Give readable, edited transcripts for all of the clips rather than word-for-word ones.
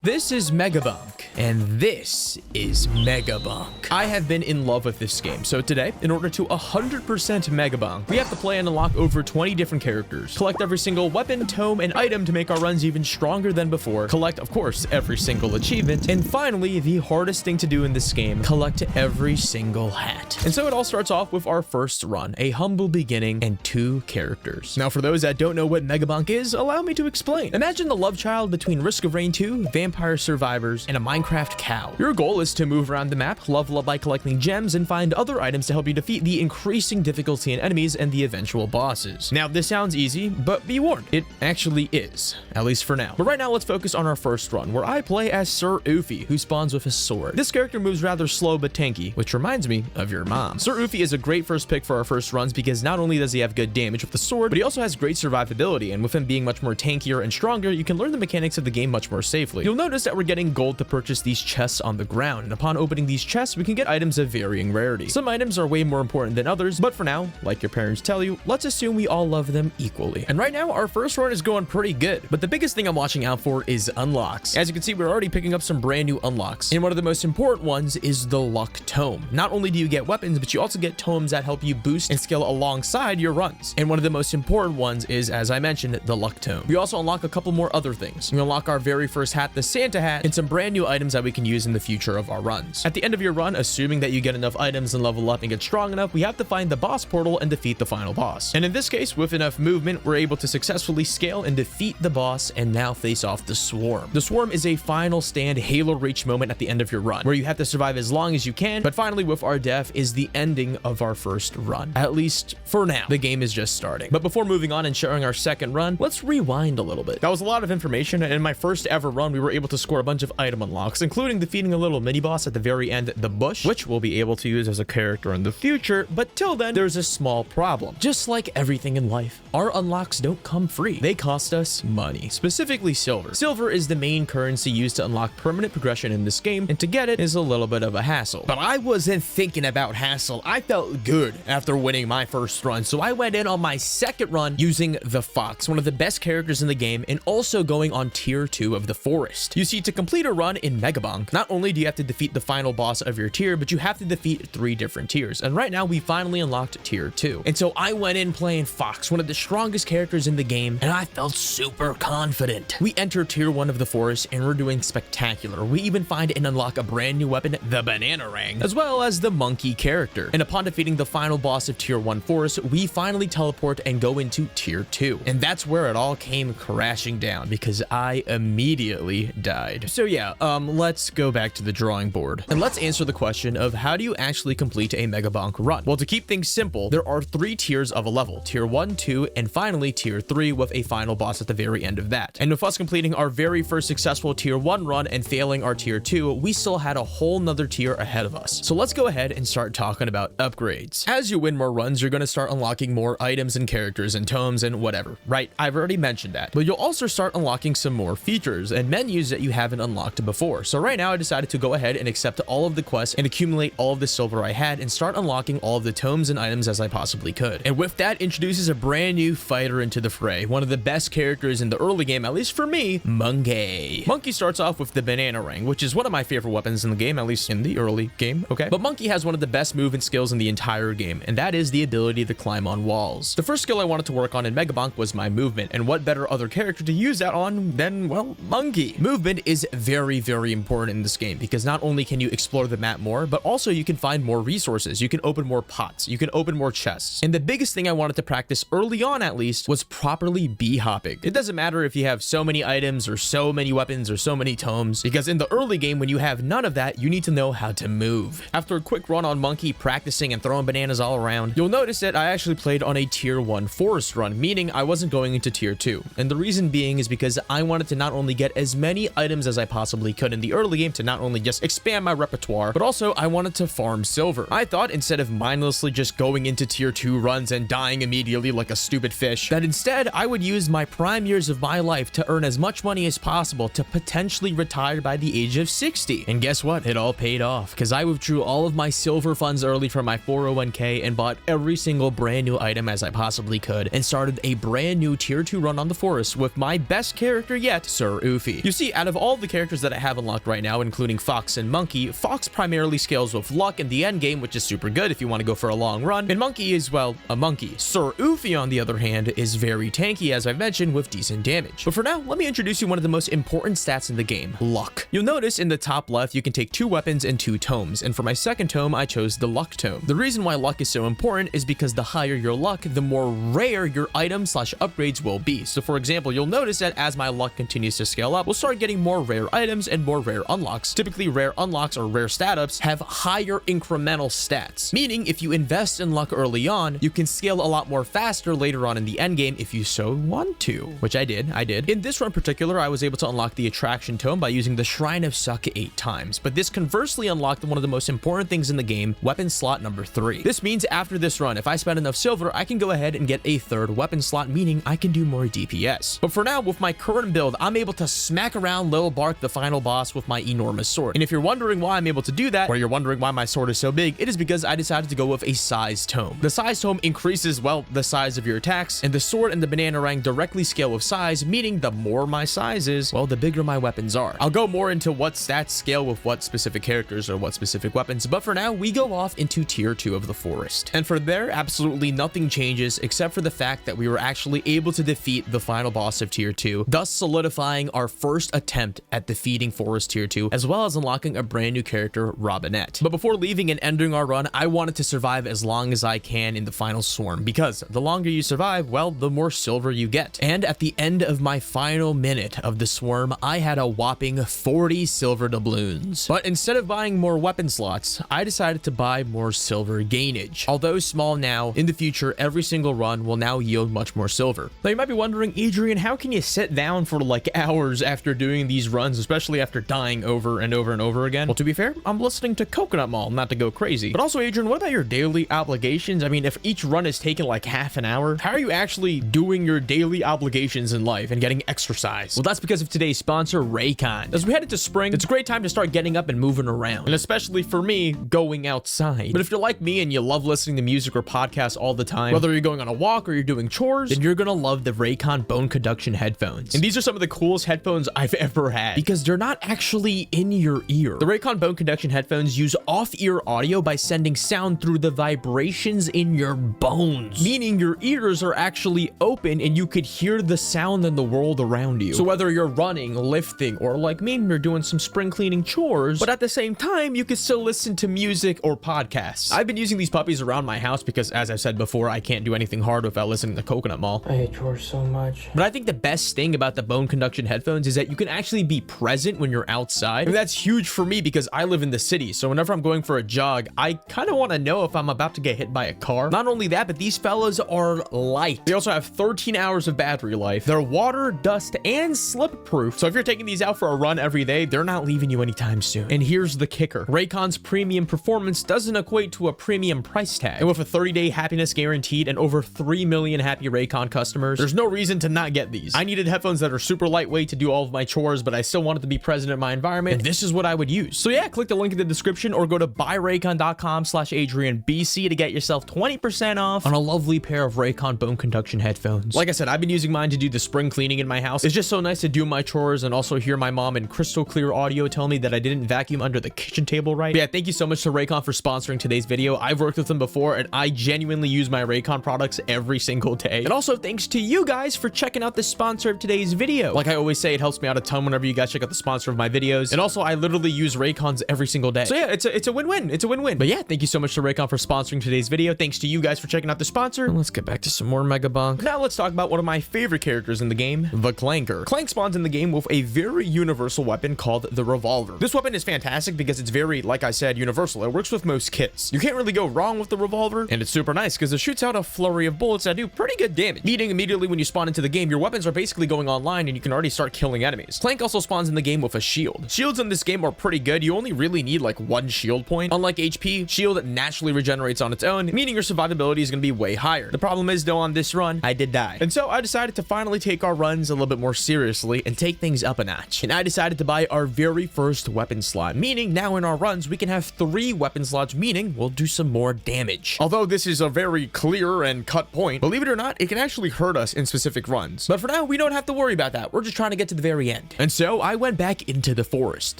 This is Megabonk, and this is Megabonk. I have been in love with this game, so today, in order to 100% Megabonk, we have to play and unlock over 20 different characters, collect every single weapon, tome, and item to make our runs even stronger than before, collect, of course, every single achievement, and finally, the hardest thing to do in this game, collect every single hat. And so it all starts off with our first run, a humble beginning, and 2 characters. Now, for those that don't know what Megabonk is, allow me to explain. Imagine the love child between Risk of Rain 2, Vampire Survivors, and a Minecraft cow. Your goal is to move around the map, level up by collecting gems, and find other items to help you defeat the increasing difficulty in enemies and the eventual bosses. Now, this sounds easy, but be warned, it actually is, at least for now. But right now, let's focus on our first run, where I play as Sir Oofy, who spawns with a sword. This character moves rather slow but tanky, which reminds me of your mom. Sir Oofy is a great first pick for our first runs because not only does he have good damage with the sword, but he also has great survivability, and with him being much more tankier and stronger, you can learn the mechanics of the game much more safely. You'll notice that we're getting gold to purchase these chests on the ground, and upon opening these chests, we can get items of varying rarity. Some items are way more important than others, but for now, like your parents tell you, let's assume we all love them equally. And right now, our first run is going pretty good, but the biggest thing I'm watching out for is unlocks. As you can see, we're already picking up some brand new unlocks, and one of the most important ones is the luck tome. Not only do you get weapons, but you also get tomes that help you boost and scale alongside your runs. And one of the most important ones is, as I mentioned, the luck tome. We also unlock a couple more other things. We unlock our very first hat, the Santa hat, and some brand new items that we can use in the future of our runs. At the end of your run, assuming that you get enough items and level up and get strong enough, we have to find the boss portal and defeat the final boss. And in this case, with enough movement, we're able to successfully scale and defeat the boss and now face off the Swarm. The Swarm is a final stand Halo reach moment at the end of your run, where you have to survive as long as you can, but finally with our death is the ending of our first run. At least for now. The game is just starting. But before moving on and sharing our second run, let's rewind a little bit. That was a lot of information, and in my first ever run, we were able to score a bunch of item unlocks, including defeating a little mini boss at the very end, the Bush, which we'll be able to use as a character in the future, but till then, there's a small problem. Just like everything in life, our unlocks don't come free. They cost us money, specifically silver. Silver is the main currency used to unlock permanent progression in this game, and to get it is a little bit of a hassle. But I wasn't thinking about hassle. I felt good after winning my first run, so I went in on my second run using the Fox, one of the best characters in the game, and also going on tier 2 of the forest. You see, to complete a run in Megabonk, not only do you have to defeat the final boss of your tier, but you have to defeat 3 different tiers. And right now, we finally unlocked tier 2. And so I went in playing Fox, one of the strongest characters in the game, and I felt super confident. We enter tier 1 of the forest, and we're doing spectacular. We even find and unlock a brand new weapon, the Banana Ring, as well as the monkey character. And upon defeating the final boss of tier 1 forest, we finally teleport and go into tier 2. And that's where it all came crashing down, because I immediately died. So yeah, let's go back to the drawing board and let's answer the question of how do you actually complete a Megabonk run? Well, to keep things simple, there are 3 tiers of a level, tier 1, 2, and finally tier 3 with a final boss at the very end of that. And with us completing our very first successful tier 1 run and failing our tier 2, we still had a whole nother tier ahead of us. So let's go ahead and start talking about upgrades. As you win more runs, you're going to start unlocking more items and characters and tomes and whatever, right? I've already mentioned that, but you'll also start unlocking some more features and menus that you haven't unlocked before. So right now I decided to go ahead and accept all of the quests and accumulate all of the silver I had and start unlocking all of the tomes and items as I possibly could. And with that introduces a brand new fighter into the fray, one of the best characters in the early game, at least for me, Monkey. Monkey starts off with the Banana Ring, which is one of my favorite weapons in the game, at least in the early game, okay? But Monkey has one of the best movement skills in the entire game, and that is the ability to climb on walls. The first skill I wanted to work on in Megabonk was my movement, and what better other character to use that on than, well, Monkey. Movement is very, very important in this game because not only can you explore the map more, but also you can find more resources. You can open more pots. You can open more chests. And the biggest thing I wanted to practice early on, at least, was properly bee-hopping. It doesn't matter if you have so many items or so many weapons or so many tomes, because in the early game, when you have none of that, you need to know how to move. After a quick run on Monkey, practicing and throwing bananas all around, you'll notice that I actually played on a tier 1 forest run, meaning I wasn't going into tier 2. And the reason being is because I wanted to not only get as many items as I possibly could in the early game to not only just expand my repertoire, but also I wanted to farm silver. I thought instead of mindlessly just going into tier 2 runs and dying immediately like a stupid fish, that instead I would use my prime years of my life to earn as much money as possible to potentially retire by the age of 60. And guess what? It all paid off, because I withdrew all of my silver funds early from my 401k and bought every single brand new item as I possibly could, and started a brand new tier 2 run on the forest with my best character yet, Sir Oofy. You see, out of all the characters that I have unlocked right now, including Fox and Monkey, Fox primarily scales with luck in the end game, which is super good if you want to go for a long run, and Monkey is, well, a monkey. Sir Oofy, on the other hand, is very tanky, as I've mentioned, with decent damage. But for now, let me introduce you one of the most important stats in the game, luck. You'll notice in the top left, you can take 2 weapons and 2 tomes, and for my second tome, I chose the luck tome. The reason why luck is so important is because the higher your luck, the more rare your items / upgrades will be. So for example, you'll notice that as my luck continues to scale up, we'll start getting more rare items and more rare unlocks. Typically, rare unlocks or rare stat ups have higher incremental stats, meaning if you invest in luck early on, you can scale a lot more faster later on in the end game if you so want to, which I did. In this run in particular, I was able to unlock the attraction tome by using the Shrine of Suck 8 times, but this conversely unlocked one of the most important things in the game, weapon slot number 3. This means after this run, if I spend enough silver, I can go ahead and get a 3rd weapon slot, meaning I can do more DPS. But for now, with my current build, I'm able to smack around Lil Bark, the final boss, with my enormous sword. And if you're wondering why I'm able to do that, or you're wondering why my sword is so big, it is because I decided to go with a size tome. The size tome increases, well, the size of your attacks, and the sword and the banana rank directly scale with size, meaning the more my size is, well, the bigger my weapons are. I'll go more into what stats scale with what specific characters or what specific weapons, but for now, we go off into tier 2 of the forest. And for there, absolutely nothing changes except for the fact that we were actually able to defeat the final boss of tier 2, thus solidifying our first attempt at defeating forest tier 2, as well as unlocking a brand new character, Robinette. But before leaving and ending our run, I wanted to survive as long as I can in the final swarm, because the longer you survive, well, the more silver you get. And at the end of my final minute of the swarm, I had a whopping 40 silver doubloons. But instead of buying more weapon slots, I decided to buy more silver gainage. Although small now, in the future, every single run will now yield much more silver. Now you might be wondering, Adrian, how can you sit down for like hours after doing these runs, especially after dying over and over and over again? Well, to be fair, I'm listening to Coconut Mall, not to go crazy. But also, Adrian, what about your daily obligations? I mean, if each run is taking like half an hour, how are you actually doing your daily obligations in life and getting exercise? Well, that's because of today's sponsor, Raycon. As we head into spring, it's a great time to start getting up and moving around, and especially for me, going outside. But if you're like me and you love listening to music or podcasts all the time, whether you're going on a walk or you're doing chores, then you're gonna love the Raycon Bone Conduction Headphones. And these are some of the coolest headphones I've ever had, because they're not actually in your ear. The Raycon Bone Conduction Headphones use off-ear audio by sending sound through the vibrations in your bones, meaning your ears are actually open and you could hear the sound in the world around you. So whether you're running, lifting, or like me, you're doing some spring cleaning chores, but at the same time, you can still listen to music or podcasts. I've been using these puppies around my house because, as I've said before, I can't do anything hard without listening to Coconut Mall. I hate chores so much. But I think the best thing about the Bone Conduction Headphones is that you can actually be present when you're outside. And that's huge for me because I live in the city, so whenever I'm going for a jog, I kind of want to know if I'm about to get hit by a car. Not only that, but these fellas are light. They also have 13 hours of battery life. They're water, dust, and slip proof. So if you're taking these out for a run every day, they're not leaving you anytime soon. And here's the kicker. Raycon's premium performance doesn't equate to a premium price tag. And with a 30-day happiness guaranteed and over 3 million happy Raycon customers, there's no reason to not get these. I needed headphones that are super lightweight to do all of my chores, but I still wanted to be present in my environment, and this is what I would use. So yeah, click the link in the description or go to buyraycon.com/AdrianBC to get yourself 20% off on a lovely pair of Raycon Bone Conduction headphones. Like I said, I've been using mine to do the spring cleaning in my house. It's just so nice to do my chores and also hear my mom in crystal clear audio tell me that I didn't vacuum under the kitchen table right. But yeah, thank you so much to Raycon for sponsoring today's video. I've worked with them before and I genuinely use my Raycon products every single day. And also thanks to you guys for checking out the sponsor of today's video. Like I always say, it helps me out a ton whenever you guys check out the sponsor of my videos. And also I literally use Raycons every single day. So yeah, it's a win-win. It's a win-win. But yeah, thank you so much to Raycon for sponsoring today's video. Thanks to you guys for checking out the sponsor. And let's get back to some more Megabonk. Now let's talk about one of my favorite characters in the game, the Clanker. Clank spawns in the game with a very universal weapon called the revolver. This weapon is fantastic because it's very, like I said, universal. It works with most kits. You can't really go wrong with the revolver, and it's super nice because it shoots out a flurry of bullets that do pretty good damage. Meaning immediately when you spawn into the game, your weapons are basically going online and you can already start killing enemies. Clank also spawns in the game with a shield. Shields in this game are pretty good. You only really need need like 1 shield point. Unlike HP, shield naturally regenerates on its own, meaning your survivability is going to be way higher. The problem is, though, on this run, I did die. And so I decided to finally take our runs a little bit more seriously and take things up a notch. And I decided to buy our very first weapon slot, meaning now in our runs, we can have 3 weapon slots, meaning we'll do some more damage. Although this is a very clear and cut point, believe it or not, it can actually hurt us in specific runs. But for now, we don't have to worry about that. We're just trying to get to the very end. And so I went back into the forest.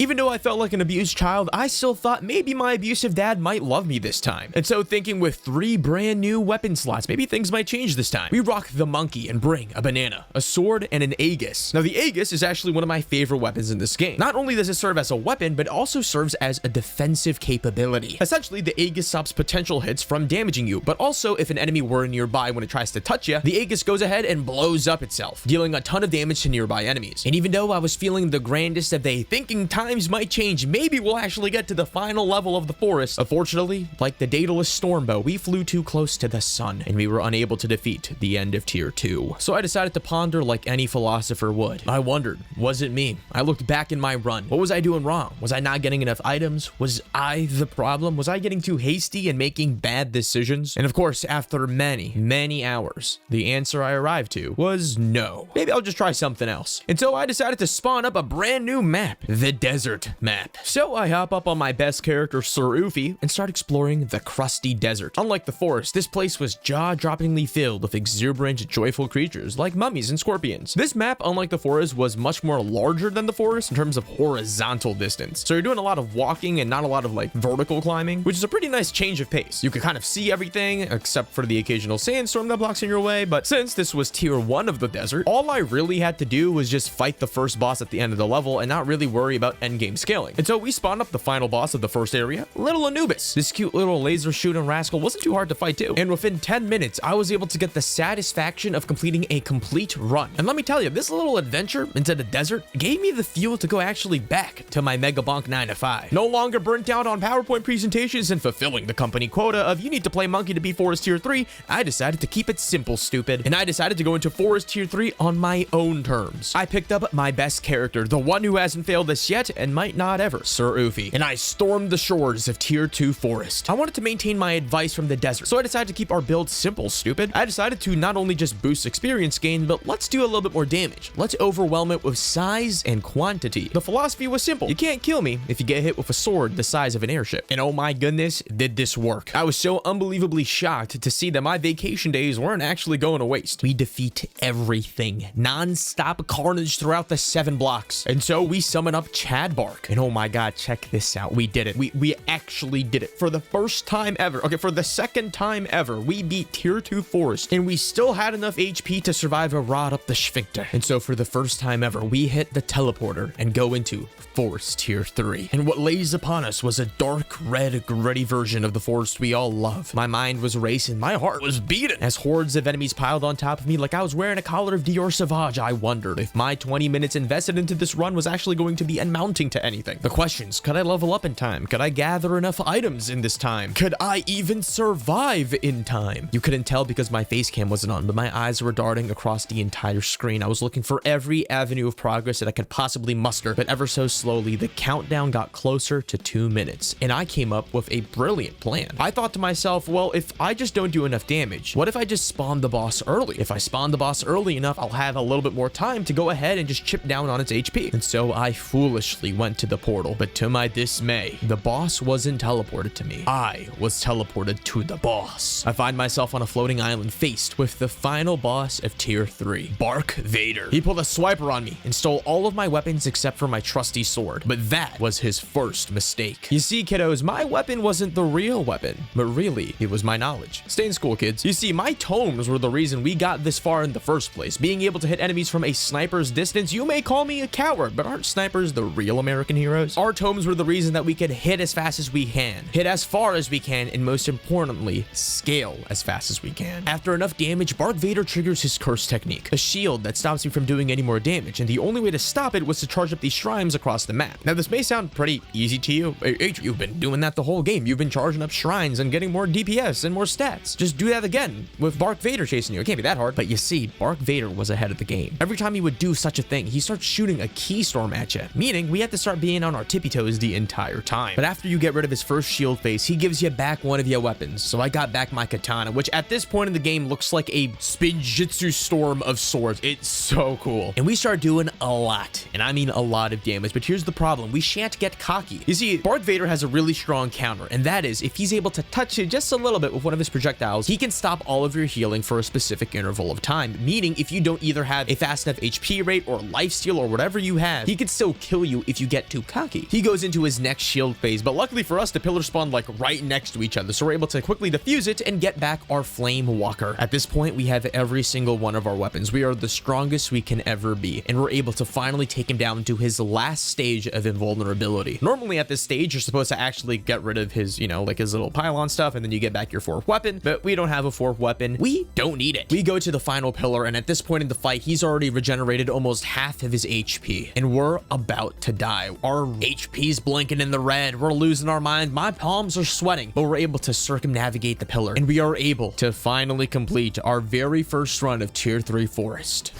Even though I felt like an abused child, I still thought maybe my abusive dad might love me this time. And so thinking with 3 brand new weapon slots, maybe things might change this time. We rock the monkey and bring a banana, a sword, and an Aegis. Now the Aegis is actually one of my favorite weapons in this game. Not only does it serve as a weapon, but also serves as a defensive capability. Essentially, the Aegis stops potential hits from damaging you, but also if an enemy were nearby when it tries to touch you, the Aegis goes ahead and blows up itself, dealing a ton of damage to nearby enemies. And even though I was feeling the grandest of day, thinking times might change, maybe we'll actually get to the final level of the forest, unfortunately, like the Daedalus Stormbow, we flew too close to the sun, and we were unable to defeat the end of tier 2. So I decided to ponder like any philosopher would. I wondered, was it me? I looked back in my run. What was I doing wrong? Was I not getting enough items? Was I the problem? Was I getting too hasty and making bad decisions? And of course, after many hours, the answer I arrived to was no. Maybe I'll just try something else. And so I decided to spawn up a brand new map, the desert map. So I hop up on my best character, Sir Oofy, and start exploring the crusty desert. Unlike the forest, this place was jaw-droppingly filled with exuberant, joyful creatures like mummies and scorpions. This map, unlike the forest, was much more larger than the forest in terms of horizontal distance. So you're doing a lot of walking and not a lot of like vertical climbing, which is a pretty nice change of pace. You could kind of see everything except for the occasional sandstorm that blocks in your way. But since this was tier 1 of the desert, all I really had to do was just fight the first boss at the end of the level and not really worry about endgame scaling. And so we spawned up the final boss of the first area, Little Anubis. This cute little laser shooting rascal wasn't too hard to fight too. And within 10 minutes, I was able to get the satisfaction of completing a complete run. And let me tell you, this little adventure into the desert gave me the fuel to go actually back to my Megabonk 9 to 5. No longer burnt out on PowerPoint presentations and fulfilling the company quota of you need to play monkey to be forest tier 3. I decided to keep it simple, stupid. And I decided to go into forest tier 3 on my own terms. I picked up my best character, the one who hasn't failed us yet and might not ever, Sir Oofy. And I stormed the shores of tier 2 forest. I wanted to maintain my advice from the desert, so I decided to keep our build simple, stupid. I decided to not only just boost experience gain, but let's do a little bit more damage. Let's overwhelm it with size and quantity. The philosophy was simple. You can't kill me if you get hit with a sword the size of an airship. And oh my goodness, did this work. I was so unbelievably shocked to see that my vacation days weren't actually going to waste. We defeat everything. Non-stop carnage throughout the 7 blocks. And so we summon up Chadbark. And oh my god, check this out. We did it. We actually did it. For the first time ever. Okay, for the second time ever, we beat tier 2 forest. And we still had enough HP to survive a rod up the sphincter. And so for the first time ever, we hit the teleporter and go into forest tier 3. And what lays upon us was a dark red gritty version of the forest we all love. My mind was racing, my heart was beating as hordes of enemies piled on top of me like I was wearing a collar of Dior Sauvage. I wondered if my 20 minutes invested into this run was actually going to be amounting to anything. The questions: could I level up in time? Could I gather enough items in this time? Could I even survive in time? You couldn't tell because my face cam wasn't on, but my eyes were darting across the entire screen. I was looking for every avenue of progress that I could possibly muster, but ever so slowly, the countdown got closer to 2 minutes, and I came up with a brilliant plan. I thought to myself, well, if I just don't do enough damage, what if I just spawn the boss early? If I spawn the boss early enough, I'll have a little bit more time to go ahead and just chip down on its HP. And so I foolishly went to the portal, but to my dismay, the boss wasn't teleported to me. I was teleported to the boss. I find myself on a floating island faced with the final boss of tier 3, Bark Vader. He pulled a swiper on me and stole all of my weapons except for my trusty sword, but that was his first mistake. You see, kiddos, my weapon wasn't the real weapon, but really, it was my knowledge. Stay in school, kids. You see, my tomes were the reason we got this far in the first place. Being able to hit enemies from a sniper's distance, you may call me a coward, but aren't snipers the real American heroes? Our tomes were the reason that we could hit as fast as we can, hit as far as we can, and most importantly, scale as fast as we can. After enough damage, Bark Vader triggers his curse technique, a shield that stops me from doing any more damage, and the only way to stop it was to charge up these shrines across across the map. Now, this may sound pretty easy to you. Adrian, you've been doing that the whole game. You've been charging up shrines and getting more DPS and more stats. Just do that again with Bark Vader chasing you. It can't be that hard. But you see, Bark Vader was ahead of the game. Every time he would do such a thing, he starts shooting a key storm at you, meaning we had to start being on our tippy toes the entire time. But after you get rid of his first shield phase, he gives you back one of your weapons. So I got back my katana, which at this point in the game looks like a spinjitzu storm of swords. It's so cool. And we start doing a lot, and I mean a lot of damage. But here's the problem. We shan't get cocky. You see, Bark Vader has a really strong counter, and that is if he's able to touch you just a little bit with one of his projectiles, he can stop all of your healing for a specific interval of time, meaning if you don't either have a fast enough HP rate or lifesteal or whatever you have, he can still kill you if you get too cocky. He goes into his next shield phase, but luckily for us, the pillars spawn like right next to each other, so we're able to quickly defuse it and get back our Flame Walker. At this point, we have every single one of our weapons. We are the strongest we can ever be, and we're able to finally take him down to his last stage of invulnerability. Normally at this stage, you're supposed to actually get rid of his, like his little pylon stuff, and then you get back your fourth weapon, but we don't have a fourth weapon. We don't need it. We go to the final pillar, and at this point in the fight, he's already regenerated almost half of his HP, and we're about to die. Our HP's blinking in the red. We're losing our mind. My palms are sweating, but we're able to circumnavigate the pillar, and we are able to finally complete our very first run of Tier 3 Forest.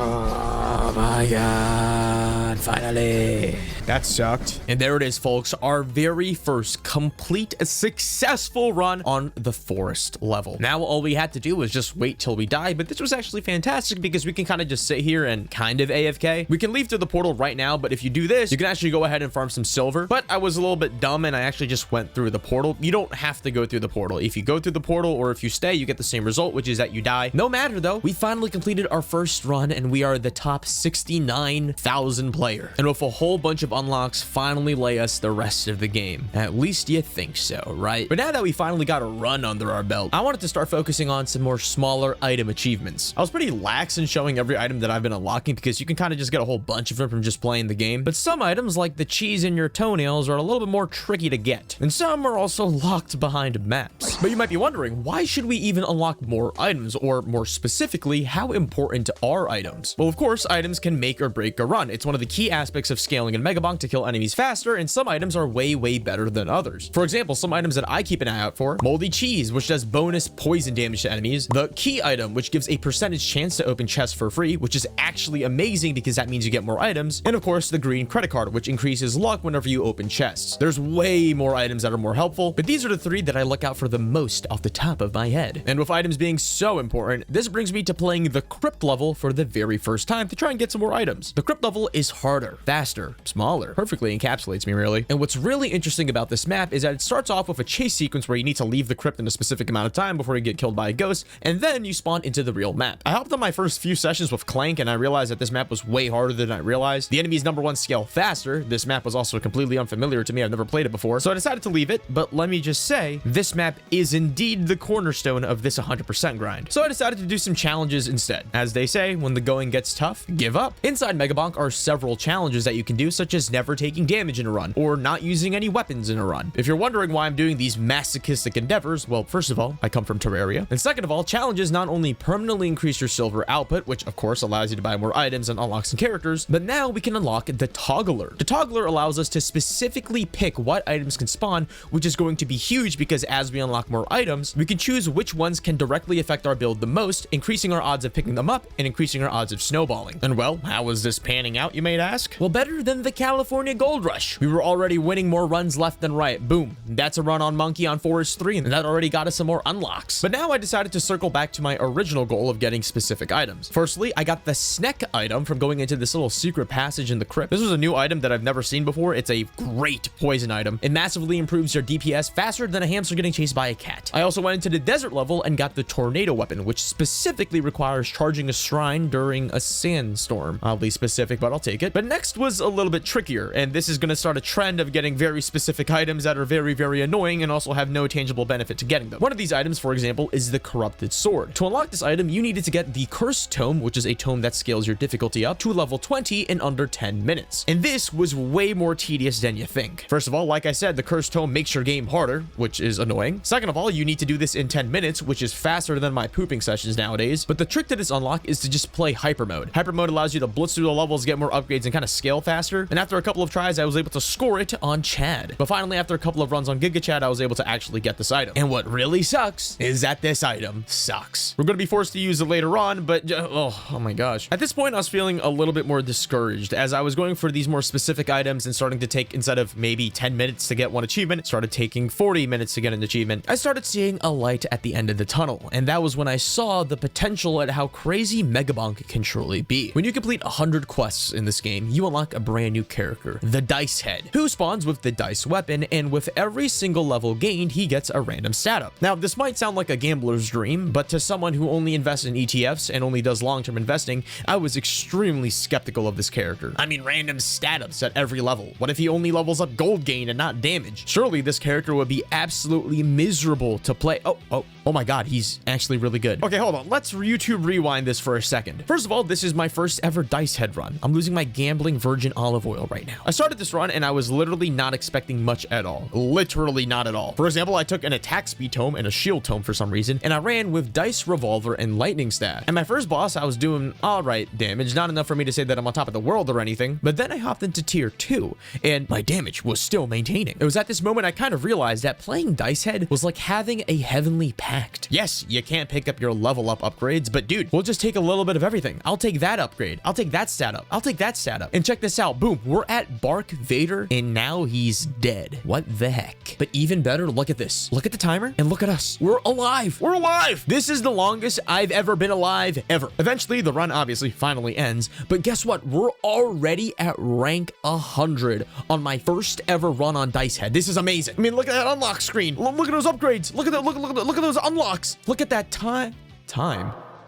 Oh my god, finally. That sucked. And there it is, folks. Our very first complete successful run on the forest level. Now, all we had to do was just wait till we die, but this was actually fantastic because we can kind of just sit here and kind of AFK. We can leave through the portal right now, but if you do this, you can actually go ahead and farm some silver. But I was a little bit dumb and I actually just went through the portal. You don't have to go through the portal. If you go through the portal or if you stay, you get the same result, which is that you die. No matter though, we finally completed our first run and we are the top 69,000 player. And with a whole bunch of unlocks finally lay us the rest of the game. At least you think so, right? But now that we finally got a run under our belt, I wanted to start focusing on some more smaller item achievements. I was pretty lax in showing every item that I've been unlocking because you can kind of just get a whole bunch of them from just playing the game. But some items like the cheese in your toenails are a little bit more tricky to get. And some are also locked behind maps. But you might be wondering, why should we even unlock more items? Or more specifically, how important are items? Well, of course, items can make or break a run. It's one of the key aspects of scaling in Megabonk to kill enemies faster, and some items are way better than others. For example, some items that I keep an eye out for: moldy cheese, which does bonus poison damage to enemies; the key item, which gives a percentage chance to open chests for free, which is actually amazing because that means you get more items; and of course, the green credit card, which increases luck whenever you open chests. There's way more items that are more helpful, but these are the three that I look out for the most off the top of my head. And with items being so important, this brings me to playing the Crypt level for the very first time to try and get some more items. The Crypt level is harder, faster, smaller, perfectly encapsulates me really. And what's really interesting about this map is that it starts off with a chase sequence where you need to leave the crypt in a specific amount of time before you get killed by a ghost, and then you spawn into the real map. I hopped on my first few sessions with Clank and I realized that this map was way harder than I realized. The enemy's #1 scale faster. This map was also completely unfamiliar to me. I've never played it before, so I decided to leave it. But let me just say, this map is indeed the cornerstone of this 100% grind. So I decided to do some challenges instead. As they say, when the going gets tough, give up. Inside Megabonk are several challenges that you can do, such as never taking damage in a run, or not using any weapons in a run. If you're wondering why I'm doing these masochistic endeavors, well, first of all, I come from Terraria. And second of all, challenges not only permanently increase your silver output, which of course allows you to buy more items and unlock some characters, but now we can unlock the Toggler. The Toggler allows us to specifically pick what items can spawn, which is going to be huge because as we unlock more items, we can choose which ones can directly affect our build the most, increasing our odds of picking them up and increasing our odds of snowballing. And well, how is this panning out, you might ask? Well, better than the California Gold Rush. We were already winning more runs left than right. Boom. That's a run on Monkey on Forest 3, and that already got us some more unlocks. But now I decided to circle back to my original goal of getting specific items. Firstly, I got the Sneck item from going into this little secret passage in the crypt. This was a new item that I've never seen before. It's a great poison item. It massively improves your DPS faster than a hamster getting chased by a cat. I also went into the desert level and got the Tornado weapon, which specifically requires charging a shrine during a sandstorm. Oddly specific, but I'll take it. But next was a little bit trickier, and this is going to start a trend of getting very specific items that are very annoying and also have no tangible benefit to getting them. One of these items, for example, is the Corrupted Sword. To unlock this item, you needed to get the Cursed Tome, which is a tome that scales your difficulty up to level 20 in under 10 minutes. And this was way more tedious than you think. First of all, like I said, the Cursed Tome makes your game harder, which is annoying. Second of all, you need to do this in 10 minutes, which is faster than my pooping sessions nowadays. But the trick to this unlock is to just play hyper mode. Hyper mode allows you to blitz through the levels, get more upgrades, and kind of scale faster. And after a couple of tries, I was able to score it on Chad. But finally, after a couple of runs on Giga Chad, I was able to actually get this item. And what really sucks is that this item sucks. We're going to be forced to use it later on, but oh my gosh. At this point, I was feeling a little bit more discouraged as I was going for these more specific items and starting to take, instead of maybe 10 minutes to get one achievement, it started taking 40 minutes to get an achievement. I started seeing a light at the end of the tunnel, and that was when I saw the potential at how crazy Megabonk can truly be. When you complete 100 quests in this game, you unlock a brand new character, the Dice Head, who spawns with the dice weapon, and with every single level gained, he gets a random stat up. Now, this might sound like a gambler's dream, but to someone who only invests in ETFs and only does long-term investing, I was extremely skeptical of this character. I mean, random stat ups at every level. What if he only levels up gold gain and not damage? Surely this character would be absolutely miserable to play. Oh my god, he's actually really good. Okay, hold on. Let's YouTube rewind this for a second. First of all, this is my first ever Dice Head run. I'm losing my gambling virgin olive oil right now. I started this run and I was literally not expecting much at all. Literally not at all. For example, I took an attack speed tome and a shield tome for some reason, and I ran with dice, revolver, and lightning staff. And my first boss, I was doing all right damage, not enough for me to say that I'm on top of the world or anything, but then I hopped into tier 2 and my damage was still maintaining. It was at this moment I kind of realized that playing Dice Head was like having a heavenly pact. Yes, you can't pick up your level up upgrades, but dude, we'll just take a little bit of everything. I'll take that upgrade. I'll take that stat up. I'll take that stat up. And check this out. Boom, we're at Bark Vader and now he's dead. What the heck? But even better, look at this. Look at the timer and look at us. We're alive. We're alive. This is the longest I've ever been alive ever. Eventually, the run obviously finally ends, but guess what? We're already at rank 100 on my first ever run on Dice Head. This is amazing. I mean, look at that unlock screen. Look at those upgrades. Look at that. Look at those unlocks. Look at that time.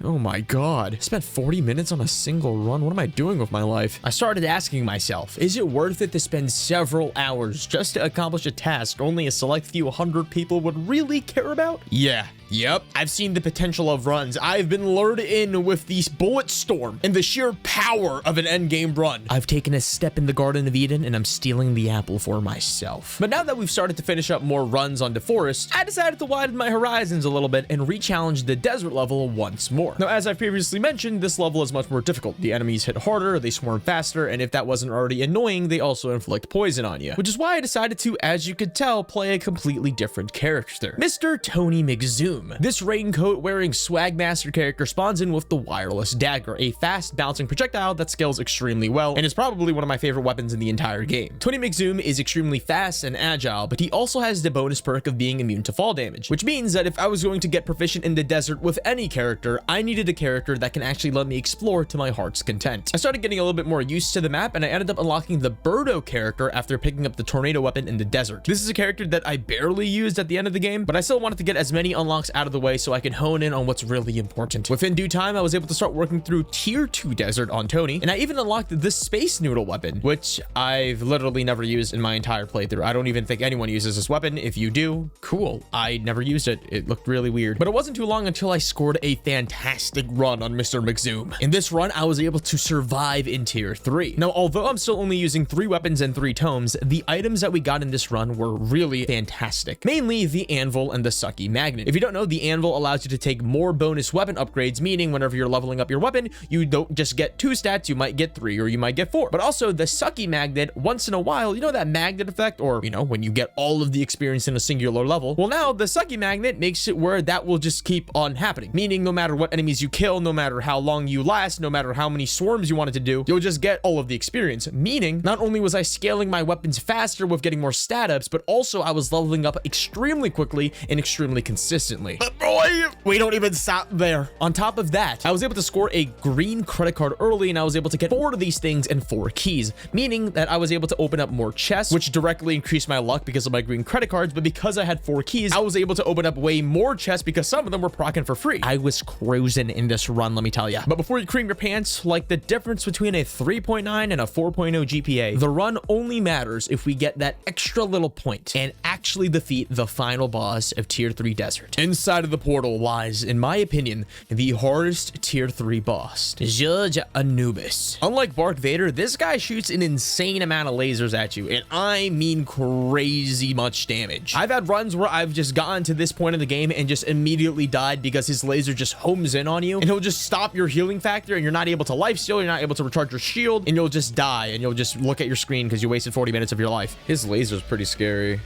Oh my god. I spent 40 minutes on a single run. What am I doing with my life? I started asking myself, is it worth it to spend several hours just to accomplish a task only a select few 100 people would really care about? Yeah. Yep, I've seen the potential of runs. I've been lured in with the bullet storm and the sheer power of an endgame run. I've taken a step in the Garden of Eden and I'm stealing the apple for myself. But now that we've started to finish up more runs on DeForest, I decided to widen my horizons a little bit and re-challenge the desert level once more. Now, as I previously mentioned, this level is much more difficult. The enemies hit harder, they swarm faster, and if that wasn't already annoying, they also inflict poison on you. Which is why I decided to, as you could tell, play a completely different character. Mr. Tony McZoom. This raincoat wearing swagmaster character spawns in with the wireless dagger, a fast bouncing projectile that scales extremely well and is probably one of my favorite weapons in the entire game. Tony McZoom is extremely fast and agile, but he also has the bonus perk of being immune to fall damage, which means that if I was going to get proficient in the desert with any character, I needed a character that can actually let me explore to my heart's content. I started getting a little bit more used to the map and I ended up unlocking the Roberto character after picking up the tornado weapon in the desert. This is a character that I barely used at the end of the game, but I still wanted to get as many unlocks out of the way so I could hone in on what's really important. Within due time, I was able to start working through tier 2 desert on Tony, and I even unlocked the space noodle weapon, which I've literally never used in my entire playthrough. I don't even think anyone uses this weapon. If you do, cool. I never used it. It looked really weird, but it wasn't too long until I scored a fantastic run on Mr. McZoom. In this run, I was able to survive in tier 3. Now, although I'm still only using 3 weapons and 3 tomes, the items that we got in this run were really fantastic. Mainly the anvil and the sucky magnet. If you don't know, the anvil allows you to take more bonus weapon upgrades, meaning whenever you're leveling up your weapon, you don't just get 2 stats, you might get 3 or you might get 4. But also the sucky magnet, once in a while, you know that magnet effect, or when you get all of the experience in a singular level? Well, now the sucky magnet makes it where that will just keep on happening, meaning no matter what enemies you kill, no matter how long you last, no matter how many swarms you wanted to do, you'll just get all of the experience. Meaning, not only was I scaling my weapons faster with getting more stat ups, but also I was leveling up extremely quickly and extremely consistently. But boy, we don't even stop there. On top of that, I was able to score a green credit card early, and I was able to get 4 of these things and 4 keys, meaning that I was able to open up more chests, which directly increased my luck because of my green credit cards. But because I had 4 keys, I was able to open up way more chests because some of them were proccing for free. I was cruising in this run, let me tell you. But before you cream your pants, like the difference between a 3.9 and a 4.0 GPA, the run only matters if we get that extra little point and actually defeat the final boss of tier 3 desert. And inside of the portal lies, in my opinion, the hardest tier 3 boss, Judge Anubis. Unlike Darth Vader, this guy shoots an insane amount of lasers at you, and I mean crazy much damage. I've had runs where I've just gotten to this point in the game and just immediately died because his laser just homes in on you, and he'll just stop your healing factor, and you're not able to lifesteal, you're not able to recharge your shield, and you'll just die, and you'll just look at your screen because you wasted 40 minutes of your life. His laser's pretty scary.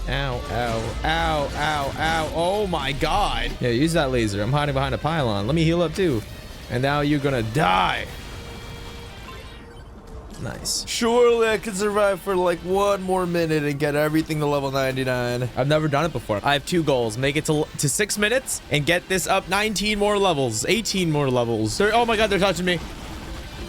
Ow, ow, ow, ow, ow. Oh my god. Yeah, use that laser. I'm hiding behind a pylon. Let me heal up too. And now you're gonna die. Nice. Surely I can survive for like 1 more minute and get everything to level 99. I've never done it before. I have 2 goals. Make it to 6 minutes and get this up 19 more levels, 18 more levels. Oh my god, they're touching me.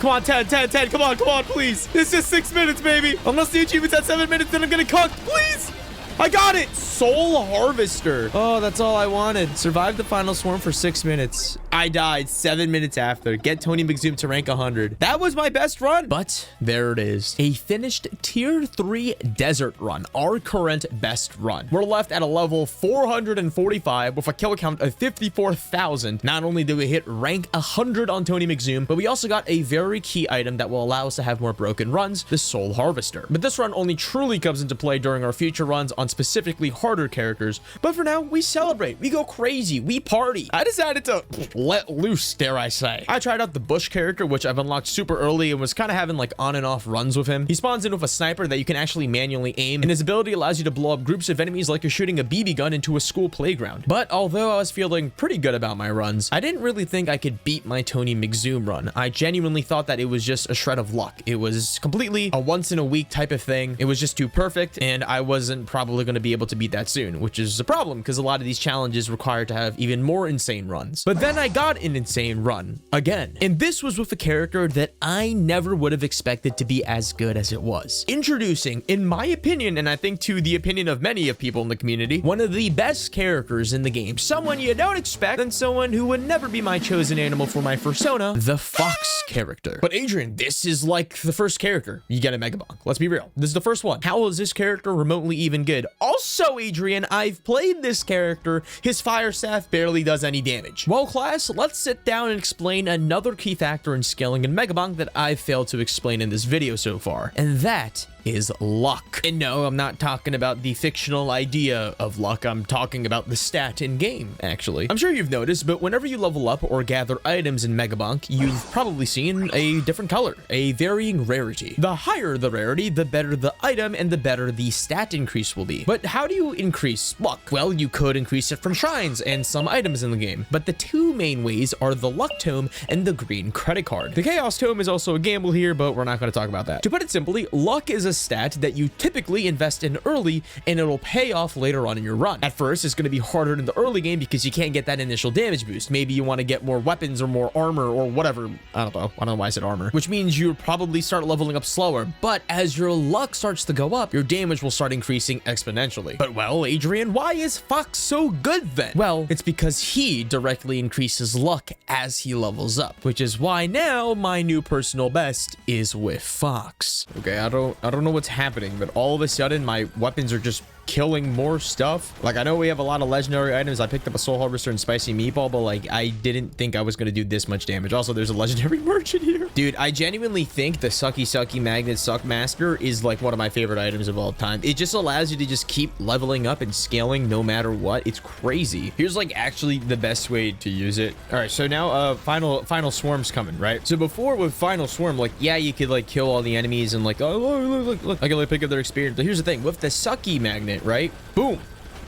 Come on, 10, 10, 10. Come on, please. This is 6 minutes, baby. Unless the achievement's at 7 minutes, then I'm getting cooked. Please. I got it! Soul Harvester. Oh, that's all I wanted. Survive the final swarm for 6 minutes. I died 7 minutes after. Get Tony McZoom to rank 100. That was my best run. But there it is. A finished tier 3 desert run. Our current best run. We're left at a level 445 with a kill count of 54,000. Not only did we hit rank 100 on Tony McZoom, but we also got a very key item that will allow us to have more broken runs, the Soul Harvester. But this run only truly comes into play during our future runs on specifically harder characters. But for now, we celebrate, we go crazy, we party. I decided to let loose, dare I say. I tried out the Bush character, which I've unlocked super early and was kind of having like on and off runs with him. He spawns in with a sniper that you can actually manually aim, and his ability allows you to blow up groups of enemies like you're shooting a BB gun into a school playground. But although I was feeling pretty good about my runs, I didn't really think I could beat my Tony McZoom run. I genuinely thought that it was just a shred of luck. It was completely a once in a week type of thing. It was just too perfect, and I wasn't probably going to be able to beat that soon, which is a problem because a lot of these challenges require to have even more insane runs. But then I got an insane run again, and this was with a character that I never would have expected to be as good as it was. Introducing, in my opinion, and I think to the opinion of many of people in the community, one of the best characters in the game. Someone you don't expect, and someone who would never be my chosen animal for my persona, the Fox character. But Adrian, this is like the first character you get a Megabonk. Let's be real. This is the first one. How is this character remotely even good? Also, Adrian, I've played this character. His fire staff barely does any damage. Well, class, let's sit down and explain another key factor in scaling in Megabonk that I've failed to explain in this video so far, and that is luck. And no, I'm not talking about the fictional idea of luck. I'm talking about the stat in game, actually. I'm sure you've noticed, but whenever you level up or gather items in Megabonk, you've probably seen a different color, a varying rarity. The higher the rarity, the better the item and the better the stat increase will be. But how do you increase luck? Well, you could increase it from shrines and some items in the game, but the 2 main ways are the luck tome and the green credit card. The chaos tome is also a gamble here, but we're not going to talk about that. To put it simply, luck is a stat that you typically invest in early, and it'll pay off later on in your run. At first, it's going to be harder in the early game because you can't get that initial damage boost. Maybe you want to get more weapons or more armor or whatever. I don't know why I said armor, which means you'll probably start leveling up slower. But as your luck starts to go up, your damage will start increasing exponentially. But well, Adrian, why is Fox so good then? Well, it's because he directly increases luck as he levels up, which is why now my new personal best is with Fox. Okay, I don't know what's happening, but all of a sudden my weapons are just killing more stuff. Like, I know we have a lot of legendary items. I picked up a Soul Harvester and Spicy Meatball, but like, I didn't think I was going to do this much damage. Also, there's a legendary merchant here. Dude, I genuinely think the Sucky Magnet Suckmaster is like one of my favorite items of all time. It just allows you to just keep leveling up and scaling no matter what. It's crazy. Here's like actually the best way to use it. All right, so now final swarm's coming, right? So before with final swarm, like, yeah, you could like kill all the enemies and like, oh, look, I can like pick up their experience. But here's the thing, with the Sucky Magnet, right? Boom,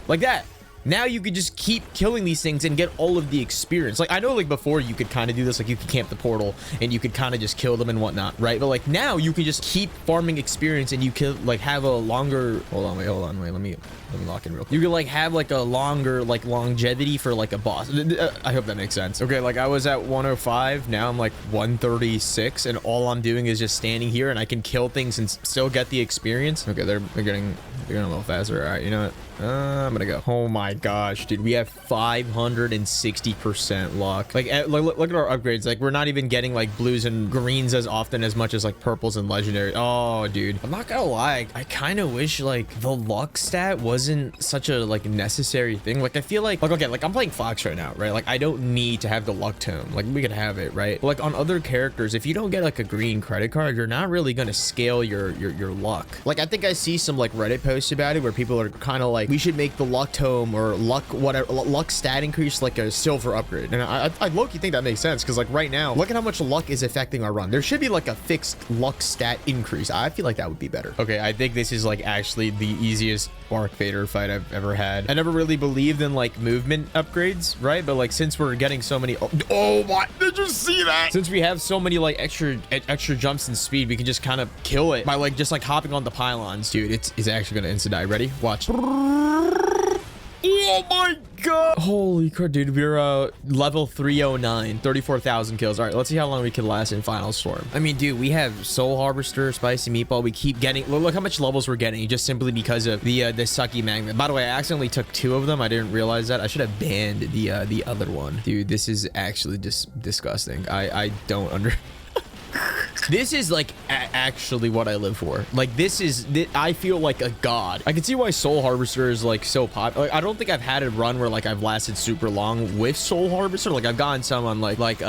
like that. Now you could just keep killing these things and get all of the experience. Like, I know like before you could kind of do this, like you could camp the portal and you could kind of just kill them and whatnot, right? But like now you can just keep farming experience and you could like have a longer, hold on, wait, let me lock in real quick. You could like have like a longer like longevity for like a boss. I hope that makes sense. Okay, like I was at 105, now I'm like 136, and all I'm doing is just standing here and I can kill things and still get the experience. Okay, they're getting a little faster. All right, you know what? I'm gonna go. Oh my gosh, dude. We have 560% luck. Like, look at our upgrades. Like, we're not even getting like blues and greens as often as much as like purples and legendary. Oh, dude. I'm not gonna lie. I kind of wish like the luck stat wasn't such a like necessary thing. Like, I feel like okay, like I'm playing Fox right now, right? Like, I don't need to have the luck tome. Like, we could have it, right? But, like, on other characters, if you don't get like a green credit card, you're not really gonna scale your luck. Like, I think I see some like Reddit posts about it where people are kind of like, we should make the luck tome or luck whatever luck stat increase like a silver upgrade. And I low-key think that makes sense, because like right now, look at how much luck is affecting our run. There should be like a fixed luck stat increase. I feel like that would be better. Okay, I think this is like actually the easiest Arc Vader fight I've ever had. I never really believed in like movement upgrades, right? But like, since we're getting so many, oh my, did you see that? Since we have so many like extra jumps and speed, we can just kind of kill it by like just like hopping on the pylons, dude. It's actually gonna insta die. Ready? Watch. Oh my god. Holy crap, dude. We're level 309, 34,000 kills. All right, let's see how long we can last in Final Storm. I mean, dude, we have Soul Harvester, Spicy Meatball. We keep getting, look how much levels we're getting just simply because of the sucky magnet. By the way, I accidentally took 2 of them. I didn't realize that. I should have banned the other one. Dude, this is actually just disgusting. I don't This is like actually what I live for. Like, this is, I feel like a god. I can see why Soul Harvester is like so popular. Like, I don't think I've had a run where like I've lasted super long with Soul Harvester. Like, I've gotten some on like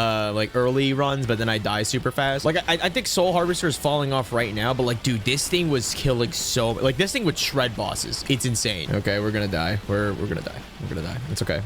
early runs, but then I die super fast. Like, I think Soul Harvester is falling off right now, but like, dude, this thing was killing so, like, this thing would shred bosses. It's insane. Okay, we're gonna die. We're gonna die. We're gonna die. It's okay.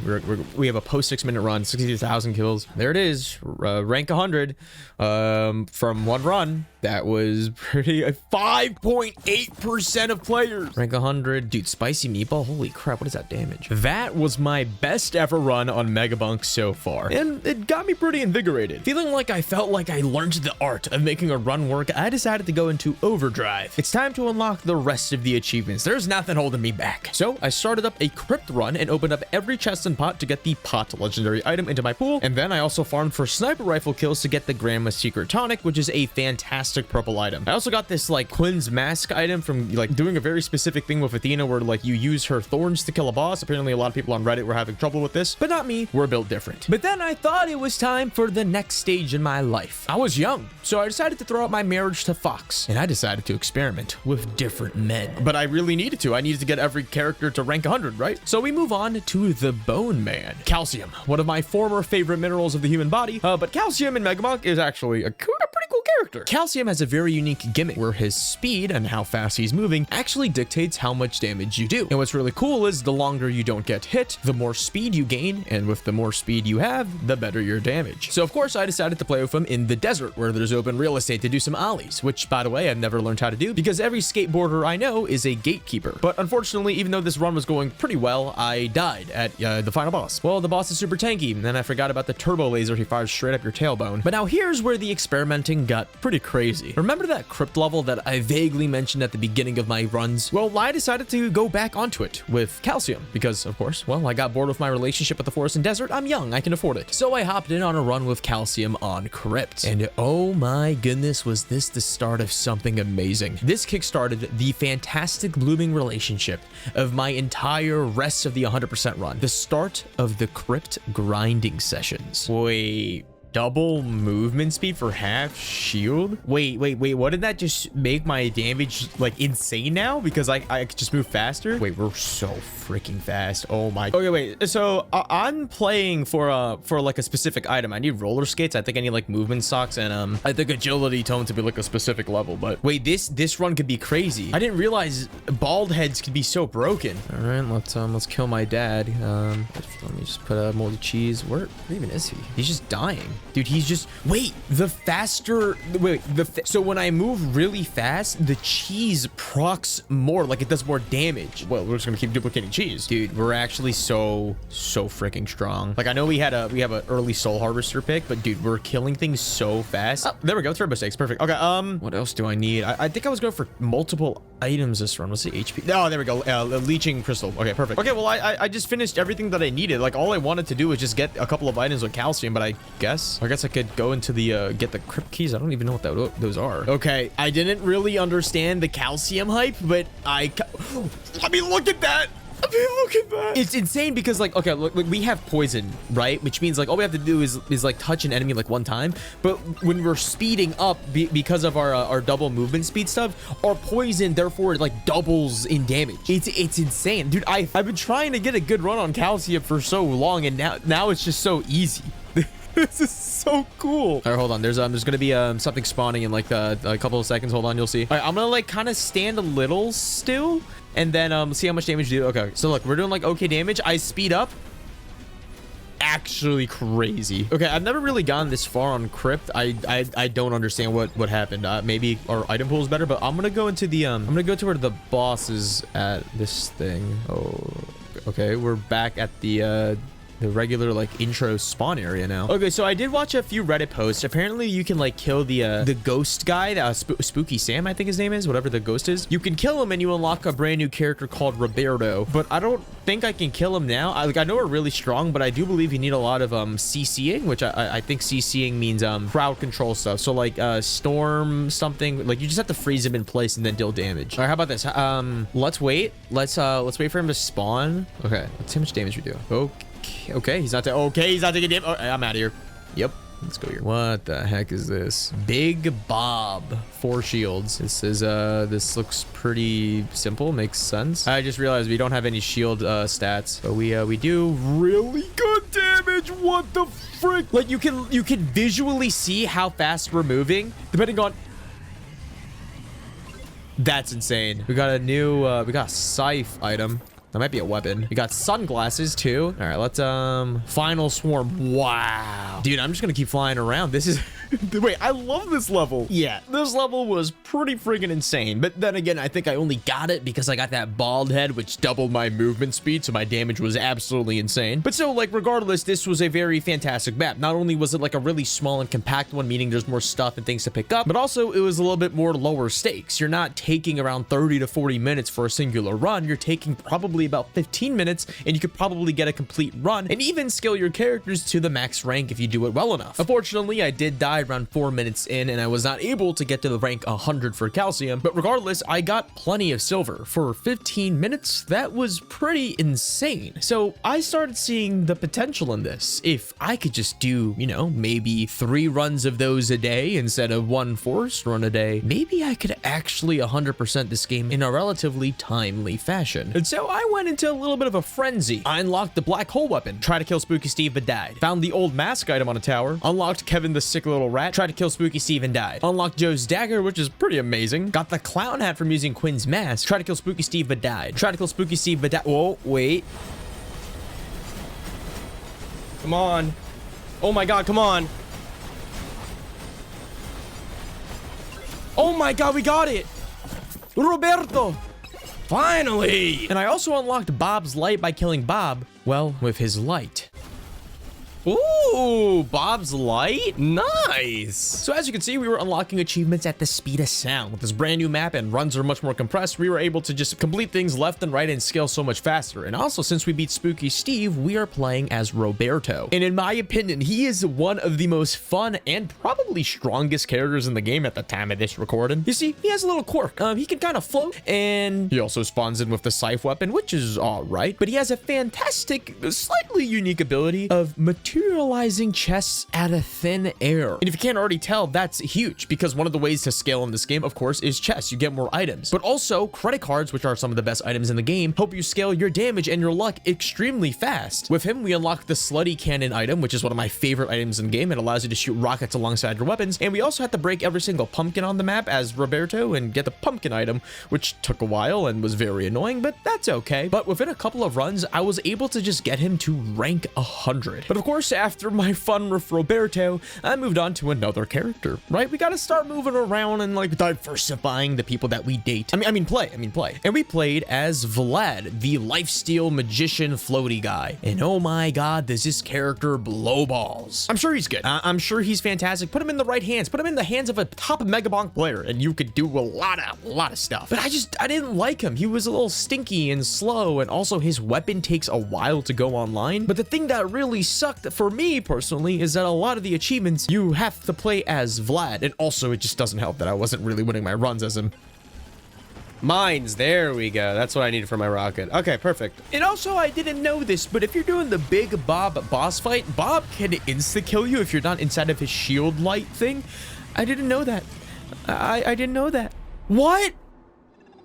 We have a post 6-minute run, 62,000 kills. There it is. Rank 100 from one run. That was pretty 5.8% of players. Rank 100. Dude, Spicy Meatball. Holy crap. What is that damage? That was my best ever run on Megabonk so far. And it got me pretty invigorated. Feeling like I felt like I learned the art of making a run work, I decided to go into overdrive. It's time to unlock the rest of the achievements. There's nothing holding me back. So I started up a Crypt run and opened up every chest and pot to get the pot legendary item into my pool. And then I also farmed for sniper rifle kills to get the Grandma's Secret Tonic, which is a fantastic purple item. I also got this like Quinn's Mask item from like doing a very specific thing with Athena where like you use her thorns to kill a boss. Apparently a lot of people on Reddit were having trouble with this, but not me. We're built different. But then I thought it was time for the next stage in my life. I was young, so I decided to throw out my marriage to Fox, and I decided to experiment with different men. But I really needed to. I needed to get every character to rank 100, right? So we move on to the Bone Man. Calcium, one of my former favorite minerals of the human body, but calcium in Megabonk is actually a pretty cool character. Calcium has a very unique gimmick where his speed and how fast he's moving actually dictates how much damage you do. And what's really cool is the longer you don't get hit, the more speed you gain, and with the more speed you have, the better your damage. So of course I decided to play with him in the desert where there's open real estate to do some ollies, which by the way I've never learned how to do because every skateboarder I know is a gatekeeper. But unfortunately, even though this run was going pretty well, I died at the final boss. Well, the boss is super tanky, and then I forgot about the turbo laser he fires straight up your tailbone. But now here's where the experimenting got pretty crazy. Remember that Crypt level that I vaguely mentioned at the beginning of my runs? Well, I decided to go back onto it with calcium because, of course, well, I got bored with my relationship with the forest and desert. I'm young, I can afford it. So I hopped in on a run with calcium on Crypt. And oh my goodness, was this the start of something amazing. This kickstarted the fantastic blooming relationship of my entire rest of the 100% run. The start of the Crypt grinding sessions. Wait. Double movement speed for half shield? Wait, what did that just make my damage like insane now? Because I could just move faster? Wait, we're so freaking fast. Oh my. Okay, wait. So I'm playing for like a specific item. I need roller skates. I think I need like movement socks and I think agility tone to be like a specific level. But wait, this run could be crazy. I didn't realize bald heads could be so broken. All right, let's kill my dad. Let me just put a moldy cheese. Where even is he? He's just dying. Dude, he's just, wait, so when I move really fast, the cheese procs more, like it does more damage. Well, we're just gonna keep duplicating cheese. Dude, we're actually so freaking strong. Like, I know we have an early Soul Harvester pick, but dude, we're killing things so fast. Oh, there we go, turbo stakes, perfect. Okay, what else do I need? I think I was going for multiple items this run. What's the HP? Oh, there we go, leeching crystal. Okay, perfect. Okay, well, I just finished everything that I needed. Like, all I wanted to do was just get a couple of items with calcium, but I guess I could go into the get the Crypt keys. I don't even know what those are. Okay, I didn't really understand the calcium hype, but I mean, look at that. look at that. It's insane because like, okay, look, we have poison, right? Which means like all we have to do is like touch an enemy like one time. But when we're speeding up because of our double movement speed stuff, our poison therefore like doubles in damage. It's insane, dude. I've been trying to get a good run on Calcium for so long, and now it's just so easy. This is so cool. All right, hold on. There's gonna be something spawning in like a couple of seconds. Hold on, you'll see. All right, I'm gonna like kind of stand a little still, and then see how much damage you do. Okay, so look, we're doing like okay damage. I speed up. Actually crazy. Okay, I've never really gone this far on Crypt. I don't understand what happened. Maybe our item pool is better, but I'm gonna go into the I'm gonna go to where the boss is at this thing. Oh, okay, we're back at the regular like intro spawn area now. Okay, so I did watch a few Reddit posts. Apparently you can like kill the ghost guy, Spooky Sam, I think his name is, whatever the ghost is. You can kill him and you unlock a brand new character called Roberto, but I don't think I can kill him now. I know we're really strong, but I do believe you need a lot of CCing, which I think CCing means crowd control stuff. So like storm something, like you just have to freeze him in place and then deal damage. All right, how about this? Let's wait. Let's wait for him to spawn. Okay, let's see how much damage we do. Okay, he's not taking damage. Oh, I'm out of here. Yep, let's go here. What the heck is this? Big Bob, 4 shields. This is this looks pretty simple. Makes sense. I just realized we don't have any shield stats, but we do really good damage. What the frick? Like you can visually see how fast we're moving depending on. That's insane. We got a new we got a scythe item. That might be a weapon. We got sunglasses too. All right, let's final swarm. Wow, dude, I'm just gonna keep flying around. This is wait, I love this level. Yeah, this level was pretty friggin' insane. But then again, I think I only got it because I got that bald head, which doubled my movement speed, so my damage was absolutely insane. But so like regardless, this was a very fantastic map. Not only was it like a really small and compact one, meaning there's more stuff and things to pick up, but also it was a little bit more lower stakes. You're not taking around 30 to 40 minutes for a singular run. You're taking probably about 15 minutes, and you could probably get a complete run and even scale your characters to the max rank if you do it well enough. Unfortunately, I did die around 4 minutes in, and I was not able to get to the rank 100 for Calcium, but regardless, I got plenty of silver. For 15 minutes, that was pretty insane. So I started seeing the potential in this. If I could just do, you know, maybe 3 runs of those a day instead of 1 forced run a day, maybe I could actually 100% this game in a relatively timely fashion. And so I went into a little bit of a frenzy. I unlocked the black hole weapon, tried to kill Spooky Steve but died. Found the old mask item on a tower, unlocked Kevin the sick little rat, tried to kill Spooky Steve and died. Unlocked Joe's dagger, which is pretty amazing. Got the clown hat from using Quinn's mask, tried to kill Spooky Steve but died. Tried to kill Spooky Steve but died. Whoa, wait. Come on. Oh my god, come on. Oh my god, we got it. Roberto. Finally! And I also unlocked Bob's light by killing Bob, well, with his light. Ooh, Bob's light? Nice. So as you can see, we were unlocking achievements at the speed of sound. With this brand new map and runs are much more compressed, we were able to just complete things left and right and scale so much faster. And also, since we beat Spooky Steve, we are playing as Roberto. And in my opinion, he is one of the most fun and probably strongest characters in the game at the time of this recording. You see, he has a little quirk. He can kind of float, and he also spawns in with the scythe weapon, which is all right. But he has a fantastic, slightly unique ability of materializing chests out of thin air. And if you can't already tell, that's huge because one of the ways to scale in this game, of course, is chests. You get more items, but also credit cards, which are some of the best items in the game, help you scale your damage and your luck extremely fast. With him, we unlock the slutty cannon item, which is one of my favorite items in the game. It allows you to shoot rockets alongside your weapons. And we also had to break every single pumpkin on the map as Roberto and get the pumpkin item, which took a while and was very annoying, but that's okay. But within a couple of runs, I was able to just get him to rank 100. But of course, after my fun with Roberto, I moved on to another character, right? We got to start moving around and like diversifying the people that we date. I mean play. And we played as Vlad, the lifesteal magician floaty guy. And oh my god, does this character blow balls. I'm sure he's good. I'm sure he's fantastic. Put him in the right hands. Put him in the hands of a top Megabonk player and you could do a lot of stuff. But I didn't like him. He was a little stinky and slow, and also his weapon takes a while to go online. But the thing that really sucked for me personally is that a lot of the achievements you have to play as Vlad, and also it just doesn't help that I wasn't really winning my runs as him. Mines. There we go. That's what I needed for my rocket. Okay, perfect. And also, I didn't know this, but if you're doing the big Bob boss fight, Bob can insta-kill you if you're not inside of his shield light thing. I didn't know that. I didn't know that. What?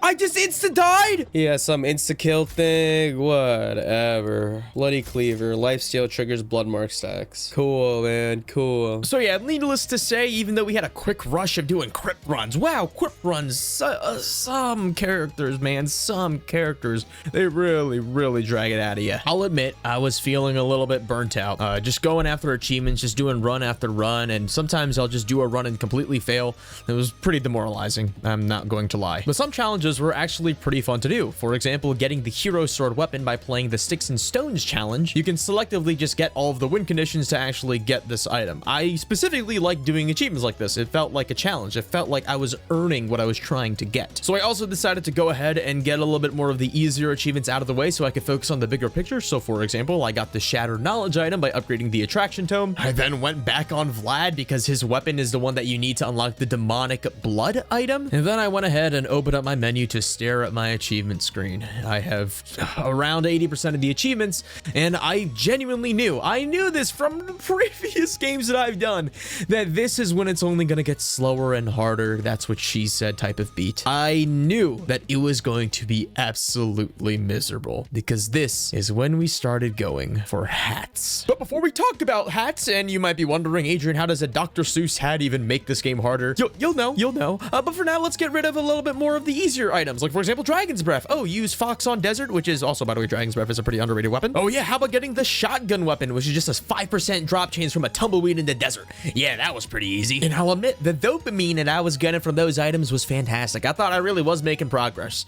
I just insta-died? Yeah, some insta-kill thing. Whatever. Bloody cleaver. Lifesteal triggers blood mark stacks. Cool, man. Cool. So yeah, needless to say, even though we had a quick rush of doing Crypt runs, wow, Crypt runs, some characters, man, some characters, they really drag it out of you. I'll admit, I was feeling a little bit burnt out. Just going after achievements, just doing run after run, and sometimes I'll just do a run and completely fail. It was pretty demoralizing, I'm not going to lie. But some challenges were actually pretty fun to do. For example, getting the hero sword weapon by playing the sticks and stones challenge. You can selectively just get all of the win conditions to actually get this item. I specifically like doing achievements like this. It felt like a challenge. It felt like I was earning what I was trying to get. So I also decided to go ahead and get a little bit more of the easier achievements out of the way so I could focus on the bigger picture. So for example, I got the Shattered Knowledge item by upgrading the Attraction Tome. I then went back on Vlad because his weapon is the one that you need to unlock the Demonic Blood item. And then I went ahead and opened up my menu to stare at my achievement screen. I have around 80% of the achievements, and I genuinely knew, I knew this from previous games that I've done, that this is when it's only gonna get slower and harder. That's what she said type of beat. I knew that it was going to be absolutely miserable because this is when we started going for hats. But before we talk about hats, and you might be wondering, Adrian, how does a Dr. Seuss hat even make this game harder? You'll know. But for now, let's get rid of a little bit more of the easier items, like for example, Dragon's Breath. Oh, use Fox on Desert, which is also, by the way, Dragon's Breath is a pretty underrated weapon. Oh yeah, how about getting the shotgun weapon, which is just a 5% drop change from a tumbleweed in the desert. Yeah, that was pretty easy. And I'll admit, the dopamine that I was getting from those items was fantastic. I thought I really was making progress.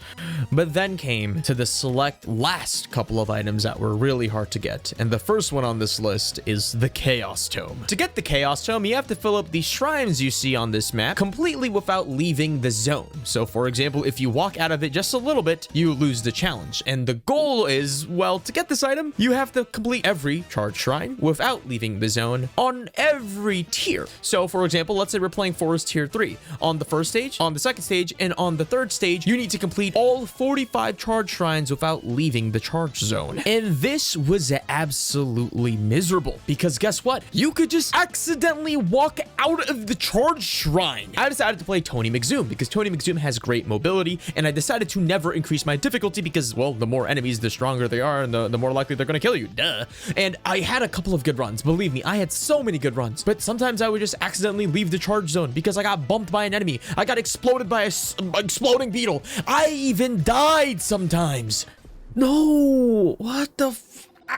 But then came to the select last couple of items that were really hard to get. And the first one on this list is the Chaos Tome. To get the Chaos Tome, you have to fill up the shrines you see on this map completely without leaving the zone. So for example, if you walk out of it just a little bit, you lose the challenge. And the goal is, well, to get this item, you have to complete every charge shrine without leaving the zone on every tier. So for example, let's say we're playing Forest Tier 3. On the first stage, on the second stage, and on the third stage, you need to complete all 45 charge shrines without leaving the charge zone. And this was absolutely miserable because guess what? You could just accidentally walk out of the charge shrine. I decided to play Tony McZoom because Tony McZoom has great mobility, and I decided to never increase my difficulty because, well, the more enemies, the stronger they are, and the more likely they're gonna kill you. Duh. And I had a couple of good runs. Believe me, I had so many good runs. But sometimes I would just accidentally leave the charge zone because I got bumped by an enemy. I got exploded by a exploding beetle. I even died sometimes. No, what the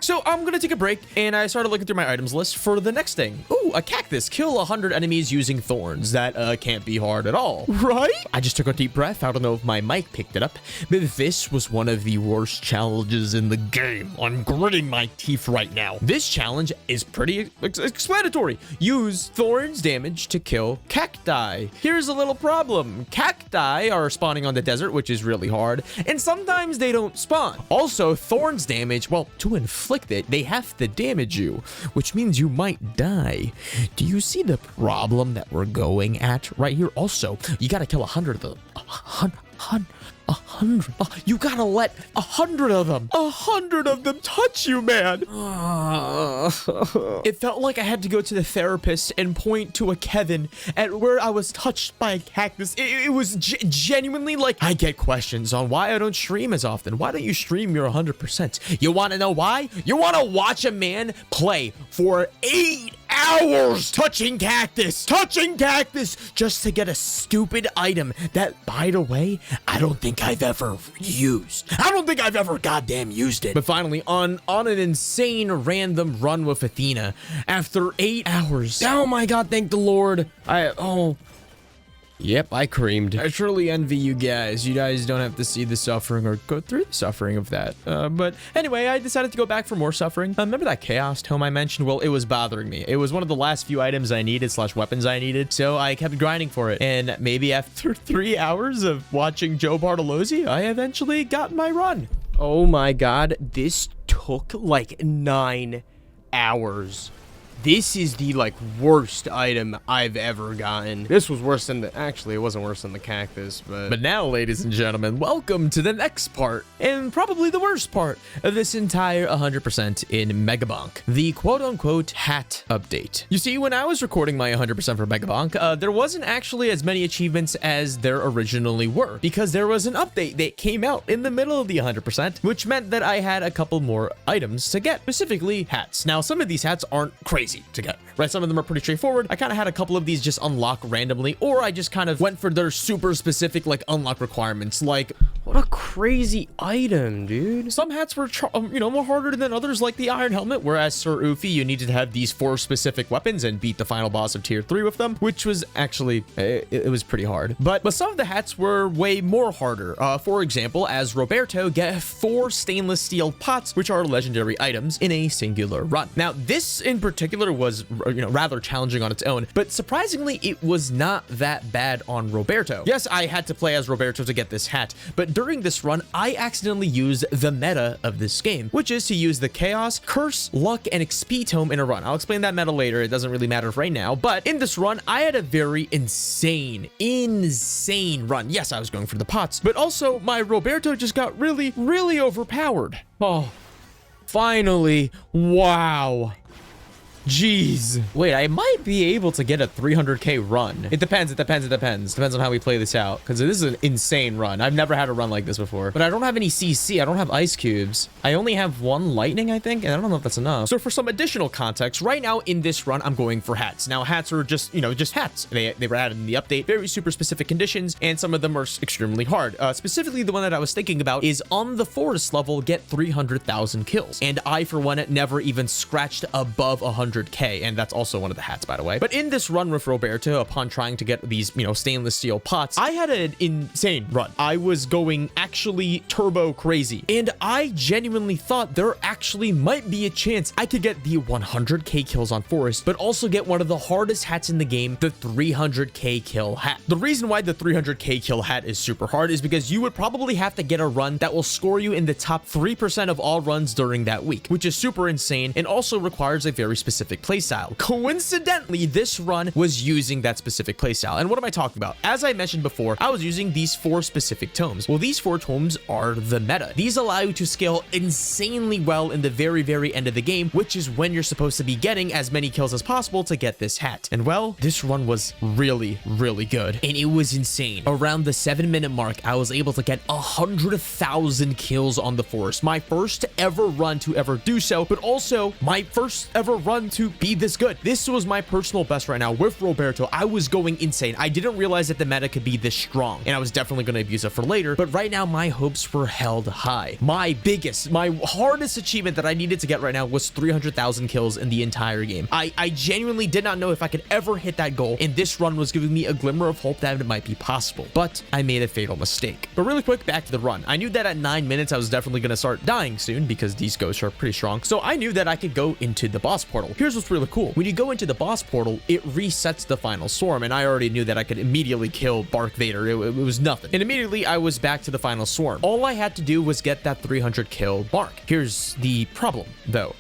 So I'm gonna take a break, and I started looking through my items list for the next thing. Ooh, a cactus. Kill 100 enemies using thorns. That can't be hard at all, right? I just took a deep breath. I don't know if my mic picked it up, but this was one of the worst challenges in the game. I'm gritting my teeth right now. This challenge is pretty explanatory. Use thorns damage to kill cacti. Here's a little problem. Cacti are spawning on the desert, which is really hard, and sometimes they don't spawn. Also, thorns damage, well, to inflict it, they have to damage you, which means you might die. Do you see the problem that we're going at right here? Also, you gotta kill 100 of them. 100. You gotta let 100 of them touch you, man. It felt like I had to go to the therapist and point to a Kevin at where I was touched by a cactus. It was genuinely like, I get questions on why I don't stream as often. Why don't you stream your 100%? You want to know why? You want to watch a man play for 8 hours touching cactus just to get a stupid item that, by the way, I don't think I've ever used. I don't think I've ever goddamn used it. But finally, on an insane random run with Athena, after 8 hours. Oh my god, thank the Lord. Yep, I creamed. I truly envy you guys. You guys don't have to see the suffering or go through the suffering of that. But anyway, I decided to go back for more suffering. Remember that Chaos Tome I mentioned? Well, it was bothering me. It was one of the last few items I needed / weapons I needed. So I kept grinding for it. And maybe after 3 hours of watching Joe Bartolozzi, I eventually got my run. Oh my god, this took like 9 hours. This is the, like, worst item I've ever gotten. This was worse than the... Actually, it wasn't worse than the cactus, but... But now, ladies and gentlemen, welcome to the next part, and probably the worst part of this entire 100% in Megabonk, the quote-unquote hat update. You see, when I was recording my 100% for Megabonk, there wasn't actually as many achievements as there originally were, because there was an update that came out in the middle of the 100%, which meant that I had a couple more items to get, specifically hats. Now, some of these hats aren't crazy to get, right? Some of them are pretty straightforward. I kind of had a couple of these just unlock randomly, or I just kind of went for their super specific, like, unlock requirements, like... What a crazy item, dude. Some hats were, more harder than others, like the Iron Helmet, whereas Sir Ufi, you needed to have these 4 specific weapons and beat the final boss of Tier 3 with them, which was actually, it was pretty hard. But some of the hats were way more harder. For example, as Roberto, get 4 stainless steel pots, which are legendary items, in a singular run. Now, this in particular was, rather challenging on its own, but surprisingly, it was not that bad on Roberto. Yes, I had to play as Roberto to get this hat, but during this run, I accidentally used the meta of this game, which is to use the Chaos, Curse, Luck, and XP Tome in a run. I'll explain that meta later. It doesn't really matter right now, but in this run, I had a very insane run. Yes, I was going for the pots, but also my Roberto just got really, really overpowered. Oh, finally. Wow. Jeez. Wait, I might be able to get a 300k run. It depends. Depends on how we play this out, because this is an insane run. I've never had a run like this before. But I don't have any CC. I don't have ice cubes. I only have 1 lightning, I think, and I don't know if that's enough. So for some additional context, right now in this run, I'm going for hats. Now, hats are just, just hats. They were added in the update, very super specific conditions, and some of them are extremely hard. Specifically, the one that I was thinking about is on the forest level, get 300,000 kills. And I, for one, never even scratched above 100k, and that's also one of the hats, by the way. But in this run with Roberto, upon trying to get these, stainless steel pots, I had an insane run. I was going actually turbo crazy, and I genuinely thought there actually might be a chance I could get the 100k kills on forest, but also get one of the hardest hats in the game, the 300k kill hat. The reason why the 300k kill hat is super hard is because you would probably have to get a run that will score you in the top 3% of all runs during that week, which is super insane and also requires a very specific playstyle. Coincidentally, this run was using that specific playstyle. And what am I talking about? As I mentioned before, I was using these 4 specific tomes. Well, these 4 tomes are the meta. These allow you to scale insanely well in the very, very end of the game, which is when you're supposed to be getting as many kills as possible to get this hat. And well, this run was really, really good. And it was insane. Around the 7-minute mark, I was able to get 100,000 kills on the forest. My first ever run to ever do so, but also my first ever run to be this good. This was my personal best right now with Roberto. I was going insane. I didn't realize that the meta could be this strong, and I was definitely going to abuse it for later, but right now my hopes were held high. My hardest achievement that I needed to get right now was 300,000 kills in the entire game. I genuinely did not know if I could ever hit that goal, and this run was giving me a glimmer of hope that it might be possible, but I made a fatal mistake. But really quick, back to the run. I knew that at 9 minutes I was definitely going to start dying soon because these ghosts are pretty strong, so I knew that I could go into the boss portal. Here's what's really cool. When you go into the boss portal, it resets the final swarm, and I already knew that I could immediately kill Bark Vader. It was nothing. And immediately I was back to the final swarm. All I had to do was get that 300 kill Bark. Here's the problem, though.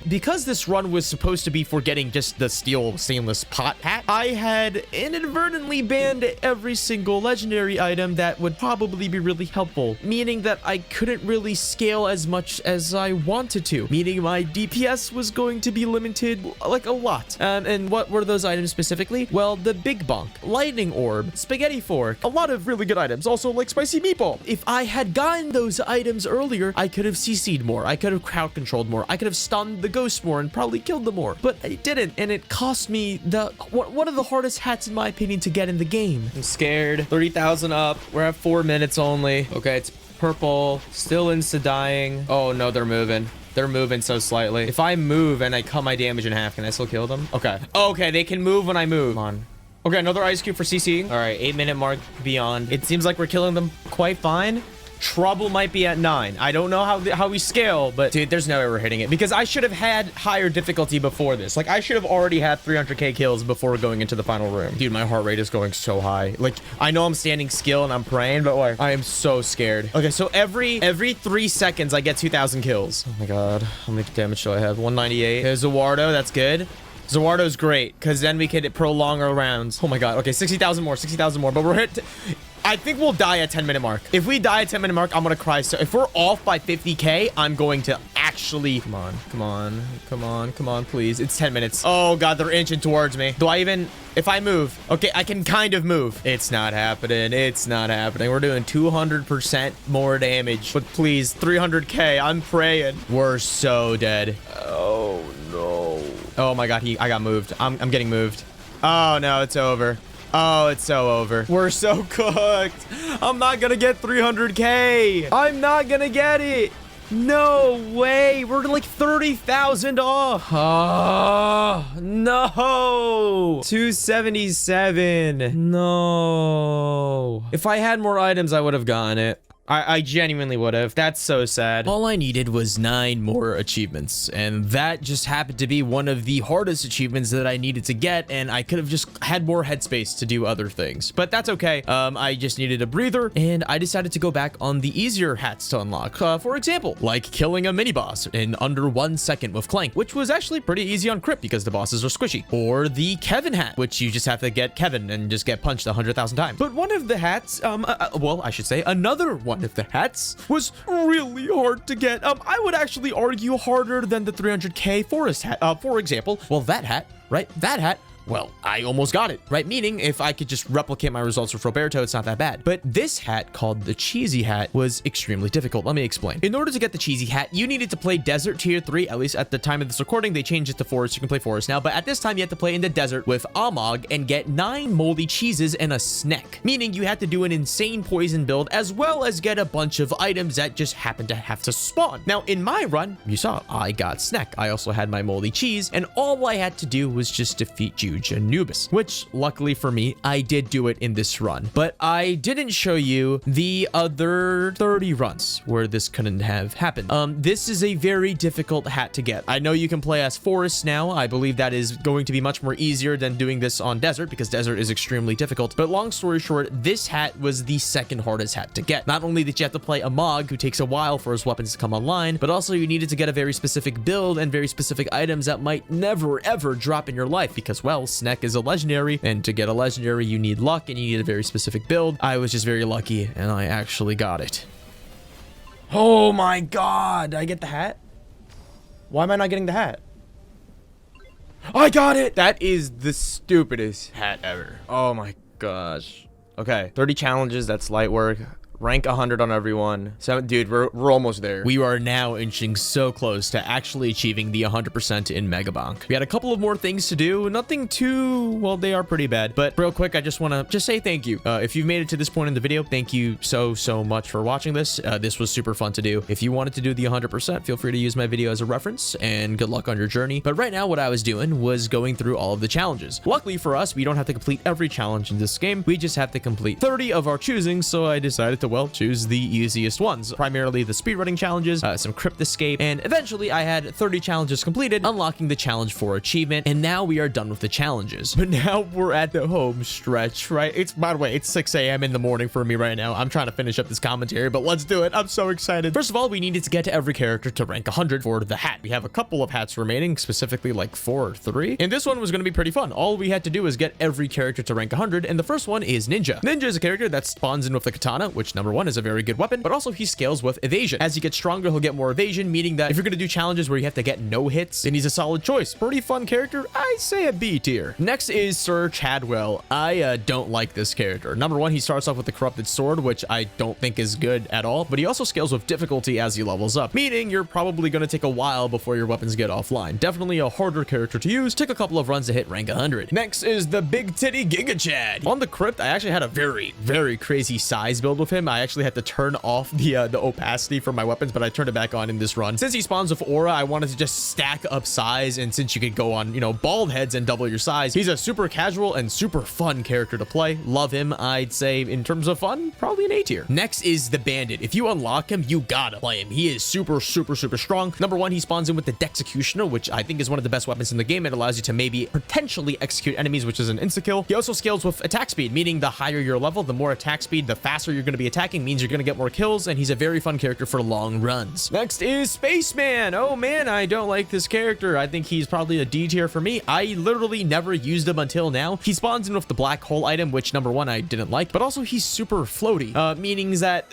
Because this run was supposed to be for getting just the steel stainless pot hat, I had inadvertently banned every single legendary item that would probably be really helpful, meaning that I couldn't really scale as much as I wanted to, meaning my DPS was going to be limited like a lot. And what were those items specifically? Well, the Big Bonk, Lightning Orb, Spaghetti Fork, a lot of really good items, also like Spicy Meatball. If I had gotten those items earlier, I could have CC'd more, I could have crowd controlled more, I could have stunned the ghosts more and probably killed them more, but I didn't, and it cost me one of the hardest hats in my opinion to get in the game. I'm scared. 30,000 up. We're at 4 minutes only. Okay, it's purple. Still insta-dying. Oh no, they're moving. They're moving so slightly. If I move and I cut my damage in half, can I still kill them? Okay. Okay, they can move when I move. Come on. Okay, another ice cube for CC. All right, 8-minute mark beyond. It seems like we're killing them quite fine. Trouble might be at 9. I don't know how we scale, but dude, there's no way we're hitting it because I should have had higher difficulty before this. Like I should have already had 300k kills before going into the final room. Dude, my heart rate is going so high. Like I know I'm standing still and I'm praying, but like I am so scared. Okay, so every 3 seconds I get 2,000 kills. Oh my god, how much damage do I have? 198. There's a Wardo, that's good. Zoardo's great, because then we could prolong our rounds. Oh my god. Okay, 60,000 more, 60,000 more. But we're hit. I think we'll die at 10-minute mark. If we die at 10-minute mark, I'm gonna cry. So if we're off by 50K, I'm going to actually... Come on, come on, come on, come on, please. It's 10 minutes. Oh god, they're inching towards me. Do I even... If I move... Okay, I can kind of move. It's not happening. It's not happening. We're doing 200% more damage. But please, 300K. I'm praying. We're so dead. Oh, no. Oh my god, I got moved. I'm getting moved. Oh, no, it's over. Oh, it's so over. We're so cooked. I'm not gonna get 300K. I'm not gonna get it. No way. We're like 30,000 off. Oh, no. 277. No. If I had more items, I would have gotten it. I genuinely would have. That's so sad. All I needed was 9 more achievements, and that just happened to be one of the hardest achievements that I needed to get, and I could have just had more headspace to do other things, but that's okay. I just needed a breather, and I decided to go back on the easier hats to unlock. For example, like killing a mini boss in under 1 second with Clank, which was actually pretty easy on Crypt because the bosses are squishy, or the Kevin hat, which you just have to get Kevin and just get punched 100,000 times. But one of the hats, well, I should say another one of the hats was really hard to get. I would actually argue harder than the 300K forest hat. For example, well, that hat, right? That hat. Well, I almost got it, right? Meaning if I could just replicate my results with Roberto, it's not that bad. But this hat called the cheesy hat was extremely difficult. Let me explain. In order to get the cheesy hat, you needed to play desert tier 3, at least at the time of this recording. They changed it to forest. You can play forest now, but at this time you had to play in the desert with Amog and get 9 moldy cheeses and a snack, meaning you had to do an insane poison build as well as get a bunch of items that just happened to have to spawn. Now in my run, you saw I got snack. I also had my moldy cheese, and all I had to do was just defeat you Anubis, which luckily for me, I did do it in this run, but I didn't show you the other 30 runs where this couldn't have happened. This is a very difficult hat to get. I know you can play as forest now. I believe that is going to be much more easier than doing this on desert because desert is extremely difficult. But long story short, this hat was the second hardest hat to get. Not only did you have to play a Mog who takes a while for his weapons to come online, but also you needed to get a very specific build and very specific items that might never ever drop in your life because, well, Sneck is a legendary, and to get a legendary you need luck and you need a very specific build. I was just very lucky and I actually got it. Oh my god, did I get the hat? Why am I not getting the hat? I got it! That is the stupidest hat ever. Oh my gosh. Okay, 30 challenges, that's light work. Rank 100 on everyone. So, dude, we're almost there. We are now inching so close to actually achieving the 100% in Megabonk. We had a couple of more things to do. Nothing too, well, they are pretty bad. But real quick, I just want to say thank you. If you've made it to this point in the video, thank you so much for watching this. This was super fun to do. If you wanted to do the 100%, feel free to use my video as a reference, and good luck on your journey. But right now, what I was doing was going through all of the challenges. Luckily for us, we don't have to complete every challenge in this game. We just have to complete 30 of our choosing, so I decided to, well, choose the easiest ones, primarily the speedrunning challenges, some Crypt escape, and eventually I had 30 challenges completed, unlocking the challenge for achievement, and now we are done with the challenges. But now we're at the home stretch, right? It's, by the way, it's 6 a.m. in the morning for me right now. I'm trying to finish up this commentary, but let's do it. I'm so excited. First of all, we needed to get to every character to rank 100 for the hat. We have a couple of hats remaining, specifically like 4 or 3, and this one was going to be pretty fun. All we had to do is get every character to rank 100, and the first one is Ninja. Ninja is a character that spawns in with the katana, which number 1 is a very good weapon, but also he scales with evasion. As he gets stronger, he'll get more evasion, meaning that if you're going to do challenges where you have to get no hits, then he's a solid choice. Pretty fun character. I say a B tier. Next is Sir Chadwell. I don't like this character. Number 1, he starts off with the corrupted sword, which I don't think is good at all, but he also scales with difficulty as he levels up, meaning you're probably going to take a while before your weapons get offline. Definitely a harder character to use. Took a couple of runs to hit rank 100. Next is the Big Titty Giga Chad. On the Crypt, I actually had a very crazy size build with him. I actually had to turn off the opacity for my weapons, but I turned it back on in this run. Since he spawns with aura, I wanted to just stack up size, and since you could go on, you know, bald heads and double your size, he's a super casual and super fun character to play. Love him. I'd say in terms of fun, probably an A tier. Next is the Bandit. If you unlock him, you gotta play him. He is super strong. Number 1, he spawns in with the Dexecutioner, which I think is one of the best weapons in the game. It allows you to maybe potentially execute enemies, which is an insta-kill. He also scales with attack speed, meaning the higher your level, the more attack speed, the faster you're going to be attacking means you're gonna get more kills, and he's a very fun character for long runs. Next is Spaceman. Oh man, I don't like this character. I think he's probably a D tier for me. I literally never used him until now. He spawns in with the black hole item, which number one, I didn't like, but also he's super floaty, meaning that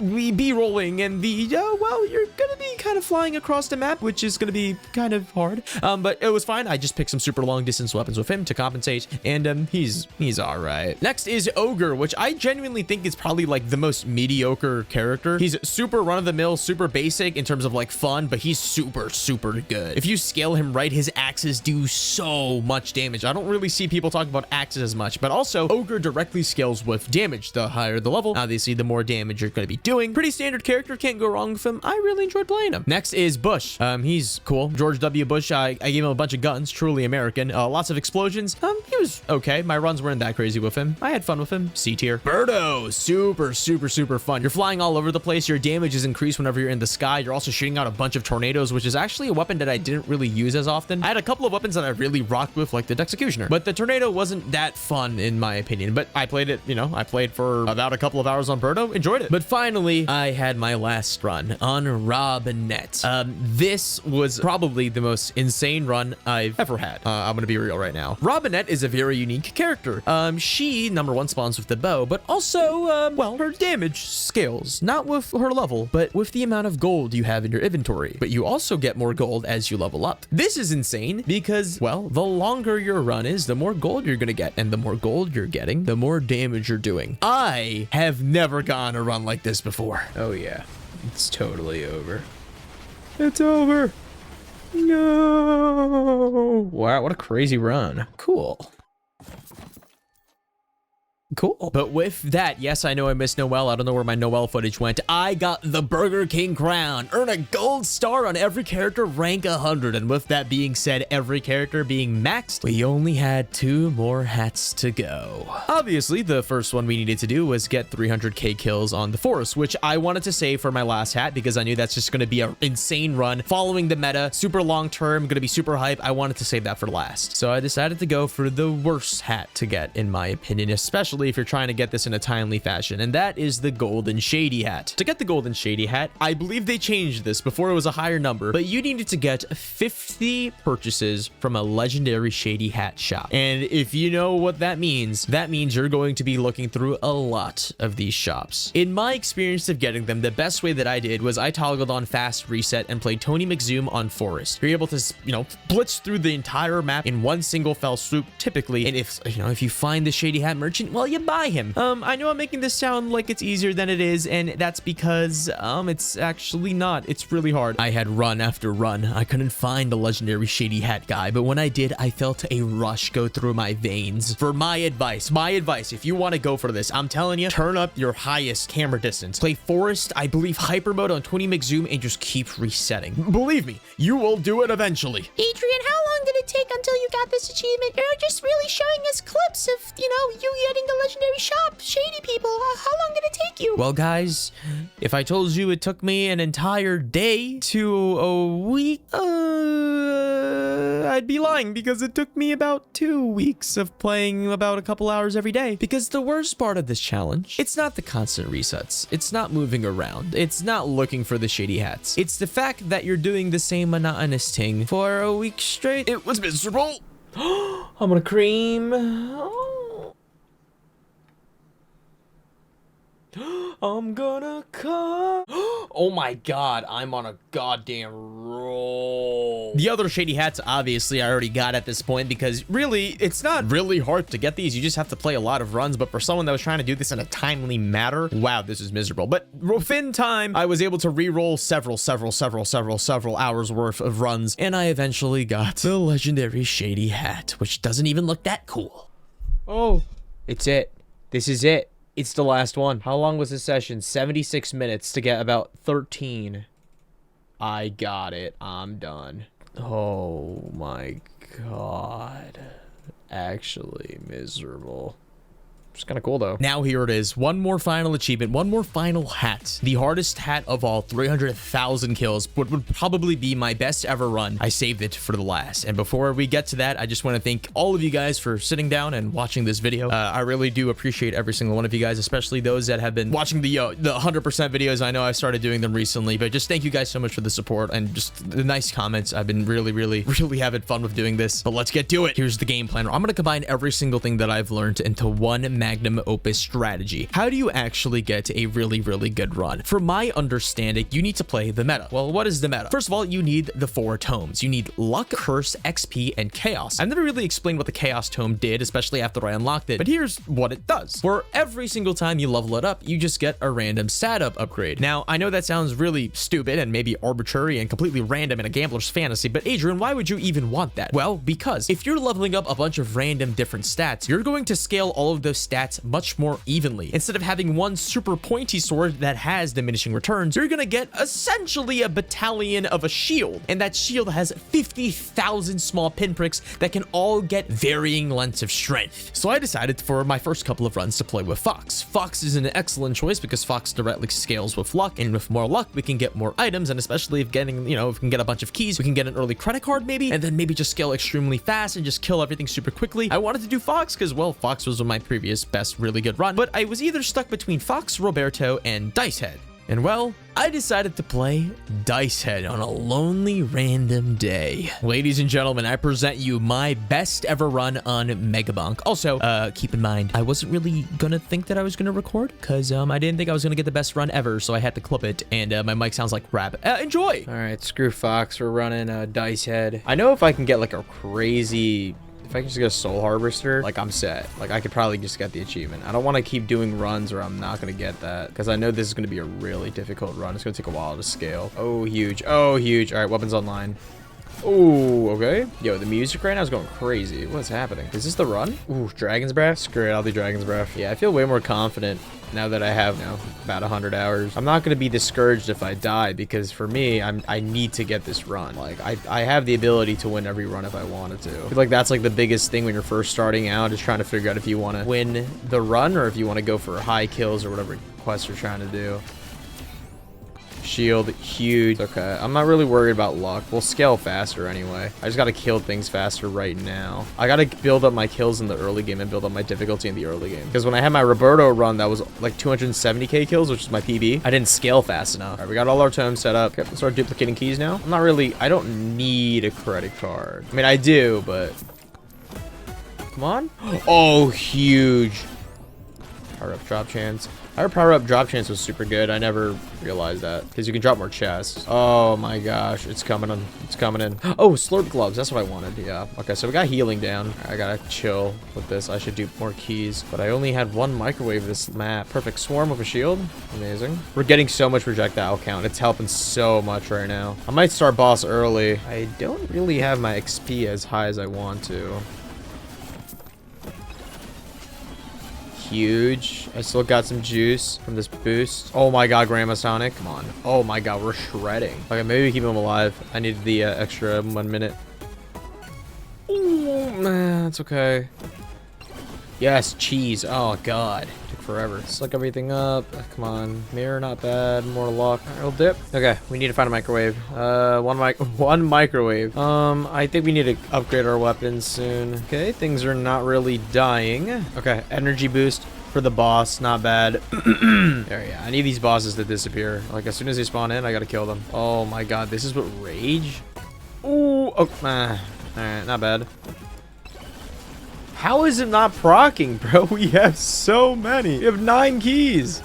we be rolling and well, you're gonna be kind of flying across the map, which is gonna be kind of hard. But it was fine. I just picked some super long distance weapons with him to compensate, and he's all right. Next is Ogre, which I genuinely think is probably like the most mediocre character. He's super run-of-the-mill, super basic in terms of like fun, but he's super good. If you scale him right, his axes do so much damage. I don't really see people talk about axes as much, but also Ogre directly scales with damage. The higher the level, obviously the more damage you're going to be doing. Pretty standard character, can't go wrong with him. I really enjoyed playing him. Next is Bush. He's cool. George W. Bush. I gave him a bunch of guns, truly American. Lots of explosions. He was okay. My runs weren't that crazy with him. I had fun with him. C tier. Birdo, super fun. You're flying all over the place. Your damage is increased whenever you're in the sky. You're also shooting out a bunch of tornadoes, which is actually a weapon that I didn't really use as often. I had a couple of weapons that I really rocked with, like the Executioner, but the tornado wasn't that fun in my opinion. But I played it, I played for about a couple of hours on Birdo, enjoyed it. But finally, I had my last run on Robinette. This was probably the most insane run I've ever had. I'm gonna be real right now. Robinette is a very unique character. She, number one, spawns with the bow, but also, well, her damage scales, not with her level, but with the amount of gold you have in your inventory. But you also get more gold as you level up. This is insane because, well, the longer your run is, the more gold you're gonna get, and the more gold you're getting, the more damage you're doing. I have never gone a run like this before. Oh yeah, it's totally over. It's over. No. Wow, what a crazy run. Cool. Cool. But with that, yes, I know I missed Noel. I don't know where my Noel footage went. I got the Burger King crown. Earn a gold star on every character, rank 100. And with that being said, every character being maxed, we only had 2 more hats to go. Obviously, the first one we needed to do was get 300k kills on the Forest, which I wanted to save for my last hat because I knew that's just going to be an insane run, following the meta, super long term, going to be super hype. I wanted to save that for last. So I decided to go for the worst hat to get, in my opinion, especially if you're trying to get this in a timely fashion, and that is the Golden Shady Hat. To get the Golden Shady Hat, I believe they changed this. Before it was a higher number, but you needed to get 50 purchases from a legendary Shady Hat shop. And if you know what that means you're going to be looking through a lot of these shops. In my experience of getting them, the best way that I did was I toggled on fast reset and played Tony McZoom on Forest. You're able to, blitz through the entire map in one single fell swoop, typically. And if you find the Shady Hat merchant, well, you buy him. I know I'm making this sound like it's easier than it is, and that's because it's actually not. It's really hard. I had run after run. I couldn't find the legendary Shady Hat guy, but when I did, I felt a rush go through my veins. For my advice, if you want to go for this, I'm telling you, turn up your highest camera distance. Play Forest, I believe hyper mode on Tony McZoom, and just keep resetting. Believe me, you will do it eventually. Adrian, how long did it take until you got this achievement? You're just really showing us clips of, you getting the legendary shop, shady people. How long did it take you? Well, guys, if I told you it took me an entire day to a week, I'd be lying, because it took me about 2 weeks of playing about a couple hours every day. Because the worst part of this challenge, it's not the constant resets. It's not moving around. It's not looking for the shady hats. It's the fact that you're doing the same monotonous thing for a week straight. It was miserable. I'm gonna cream. I'm gonna come. Oh my god, I'm on a goddamn roll. The other shady hats, obviously, I already got at this point, because really, it's not really hard to get these. You just have to play a lot of runs, but for someone that was trying to do this in a timely manner, wow, this is miserable. But within time, I was able to re-roll several hours worth of runs, and I eventually got the legendary shady hat, which doesn't even look that cool. Oh, it's it. This is it. It's the last one. How long was this session? 76 minutes to get about 13. I got it. I'm done. Oh my god. Actually miserable. It's kind of cool though. Now here it is. One more final achievement. One more final hat. The hardest hat of all. 300,000 kills. What would probably be my best ever run. I saved it for the last. And before we get to that, I just want to thank all of you guys for sitting down and watching this video. I really do appreciate every single one of you guys, especially those that have been watching the 100% videos. I know I've started doing them recently, but just thank you guys so much for the support and just the nice comments. I've been really having fun with doing this. But let's get to it. Here's the game plan. I'm going to combine every single thing that I've learned into one magnum opus strategy. How do you actually get a really good run? From my understanding, you need to play the meta. Well, what is the meta? First of all, you need the 4 tomes. You need luck, curse, XP, and chaos. I've never really explained what the chaos tome did, especially after I unlocked it, but here's what it does. For every single time you level it up, you just get a random stat up upgrade. Now, I know that sounds really stupid and maybe arbitrary and completely random in a gambler's fantasy, but Adrian, why would you even want that? Well, because if you're leveling up a bunch of random different stats, you're going to scale all of those stats much more evenly. Instead of having one super pointy sword that has diminishing returns, you're gonna get essentially a battalion of a shield, and that shield has 50,000 small pinpricks that can all get varying lengths of strength. So I decided for my first couple of runs to play with Fox. Fox is an excellent choice because Fox directly scales with luck, and with more luck we can get more items, and especially if getting, if we can get a bunch of keys, we can get an early credit card maybe, and then maybe just scale extremely fast and just kill everything super quickly. I wanted to do Fox because, well, Fox was my previous best really good run, but I was either stuck between Fox, Roberto, and Dicehead. And well, I decided to play Dicehead on a lonely random day. Ladies and gentlemen, I present you my best ever run on Megabonk. Also, keep in mind, I wasn't really gonna think that I was gonna record because I didn't think I was gonna get the best run ever, so I had to clip it, and my mic sounds like crap. Enjoy! All right, screw Fox. We're running Dicehead. I know if I can get like a crazy... If I can just get a soul harvester, like I'm set. Like I could probably just get the achievement. I don't want to keep doing runs or I'm not going to get that because I know this is going to be a really difficult run. It's going to take a while to scale. Oh, huge. Oh, huge. All right, weapons online. Oh, okay. Yo, the music right now is going crazy. What's happening? Is this the run? Ooh, Dragon's Breath? Screw it, I'll do Dragon's Breath. Yeah, I feel way more confident now that I have, about 100 hours. I'm not going to be discouraged if I die because for me, I need to get this run. Like, I have the ability to win every run if I wanted to. I feel like that's like the biggest thing when you're first starting out is trying to figure out if you want to win the run or if you want to go for high kills or whatever quest you're trying to do. Shield, huge. Okay, I'm not really worried about luck. We'll scale faster anyway. I just gotta kill things faster right now. I gotta build up my kills in the early game and build up my difficulty in the early game. Because when I had my Roberto run, that was like 270k kills, which is my PB. I didn't scale fast enough. All right, we got all our tomes set up. Okay, let's start duplicating keys now. I don't need a credit card. I mean, I do, but... Come on. Oh, huge. Power up drop chance. Our power up drop chance was super good. I never realized that because you can drop more chests. Oh my gosh, it's coming in. It's coming in. Oh, slurp gloves. That's what I wanted. Yeah. Okay, so we got healing down. I gotta chill with this. I should do more keys, but I only had one microwave this map. Perfect swarm with a shield. Amazing. We're getting so much projectile count. It's helping so much right now. I might start boss early. I don't really have my XP as high as I want to. Huge. I still got some juice from this boost. Oh my god, Grandma Sonic. Come on. Oh my god, we're shredding. Okay, maybe we keep him alive. I need the extra 1 minute. Ooh, man, that's okay. Yes, cheese. Oh god. Took forever. Suck everything up. Come on. Mirror, not bad. More luck. Alright, we'll dip. Okay, we need to find a microwave. One microwave. I think we need to upgrade our weapons soon. Okay, things are not really dying. Okay, energy boost for the boss. Not bad. There, yeah. I need these bosses to disappear. Like, as soon as they spawn in, I gotta kill them. Oh my god, this is what rage? Ooh. Oh, alright, not bad. How is it not proccing, bro? We have so many. We have 9 keys.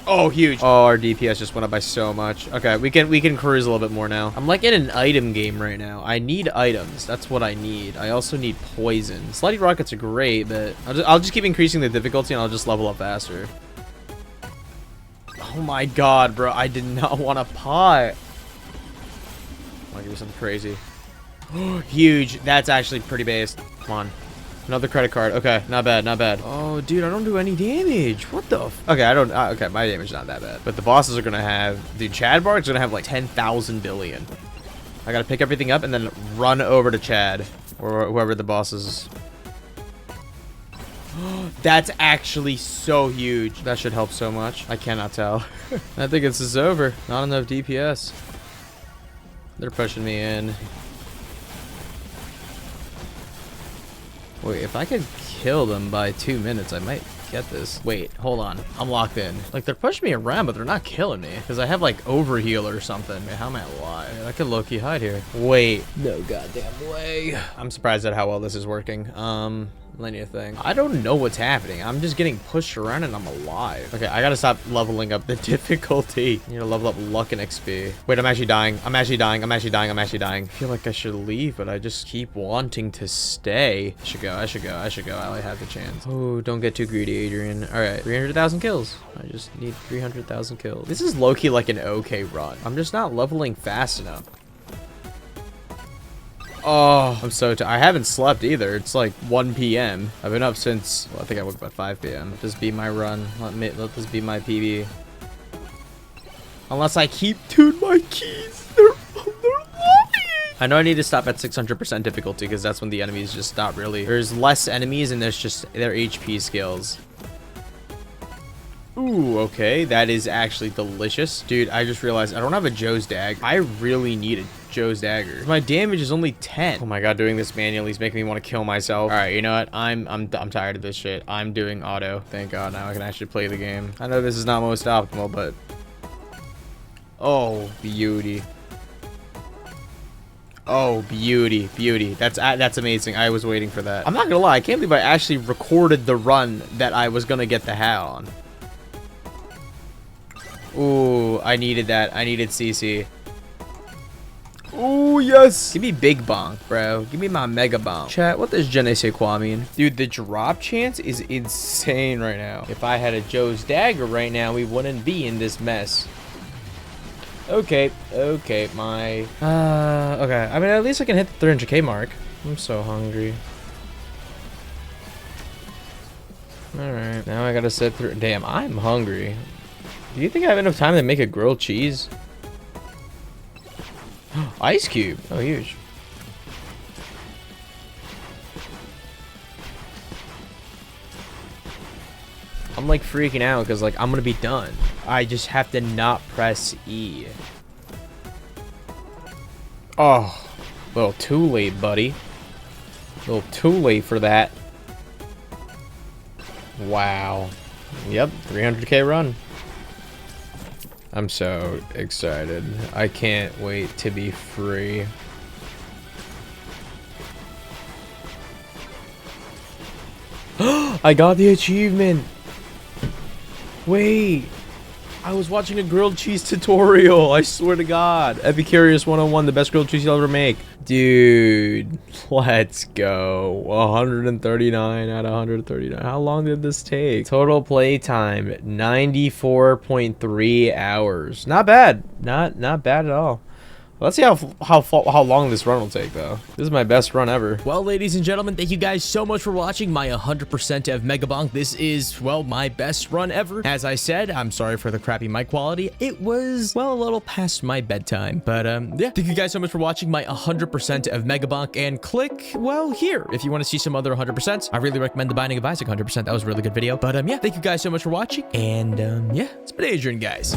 Oh, huge. Oh, our DPS just went up by so much. Okay, we can cruise a little bit more now. I'm like in an item game right now. I need items. That's what I need. I also need poison. Slutty rockets are great, but I'll just keep increasing the difficulty and I'll just level up faster. Oh my god, bro. I did not want a pot. I'll give you something crazy. Huge. That's actually pretty based. Come on. Another credit card. Okay, not bad, not bad. Oh, dude, I don't do any damage. What the f... Okay, I don't... okay, my damage is not that bad. But the bosses are gonna have... Dude, Chad Bark's gonna have like 10,000 billion. I gotta pick everything up and then run over to Chad. Or whoever the boss is. That's actually so huge. That should help so much. I cannot tell. I think this is over. Not enough DPS. They're pushing me in. Wait, if I could kill them by 2 minutes, I might get this. Wait, hold on. I'm locked in. Like, they're pushing me around, but they're not killing me. Because I have, like, overheal or something. Man, how am I alive? I could low-key hide here. Wait. No goddamn way. I'm surprised at how well this is working. Linear thing. I don't know what's happening. I'm just getting pushed around and I'm alive. Okay, I gotta stop leveling up the difficulty. I need to level up luck and XP. Wait, I'm actually dying. I'm actually dying. I'm actually dying. I'm actually dying. I feel like I should leave, but I just keep wanting to stay. I should go. I should go. I should go. I only have the chance. Oh, don't get too greedy, Adrian. All right, 300,000 kills. I just need 300,000 kills. This is low-key like an okay run. I'm just not leveling fast enough. Oh, I'm so tired. I haven't slept either. It's like 1 p.m. I've been up since, well, I think I woke up at 5 p.m. Let this be my run. Let this be my PB. Unless I keep, dude, my keys. They're lying. I know I need to stop at 600% difficulty because that's when the enemies just stop really. There's less enemies and there's just their HP skills. Ooh, okay. That is actually delicious. Dude, I just realized I don't have a Joe's dagger. I really need a Joe's dagger. My damage is only 10. Oh my god, doing this manually is making me want to kill myself. All right, you know what? I'm tired of this shit. I'm doing auto. Thank god, now I can actually play the game. I know this is not most optimal, but oh, beauty. Oh, beauty, beauty. That's amazing. I was waiting for that. I'm not gonna lie, I can't believe I actually recorded the run that I was gonna get the hat on. Ooh, I needed that. I needed CC. Ooh, yes. Give me big bonk, bro. Give me my mega bonk. Chat, what does je ne sais quoi mean? Dude, the drop chance is insane right now. If I had a Joe's dagger right now, we wouldn't be in this mess. Okay, okay, my... okay. I mean, at least I can hit the 300k mark. I'm so hungry. Alright, now I gotta sit through... Damn, I'm hungry. Do you think I have enough time to make a grilled cheese? Ice cube. Oh, huge. I'm like freaking out because like I'm gonna be done. I just have to not press E. Oh, a little too late, buddy. A little too late for that. Wow. Yep, 300k run. I'm so excited. I can't wait to be free. I got the achievement. Wait. I was watching a grilled cheese tutorial. I swear to God. Epicurious 101, the best grilled cheese you'll ever make. Dude, let's go. 139 out of 139. How long did this take? Total play time, 94.3 hours. Not bad. Not bad at all. Let's see how long this run will take, though. This is my best run ever. Well, ladies and gentlemen, thank you guys so much for watching my 100% of Megabonk. This is, well, my best run ever. As I said, I'm sorry for the crappy mic quality. It was, well, a little past my bedtime. But, yeah. Thank you guys so much for watching my 100% of Megabonk. And click, well, here, if you want to see some other 100%. I really recommend The Binding of Isaac 100%. That was a really good video. But, yeah, thank you guys so much for watching. And, yeah, it's been Adrian, guys.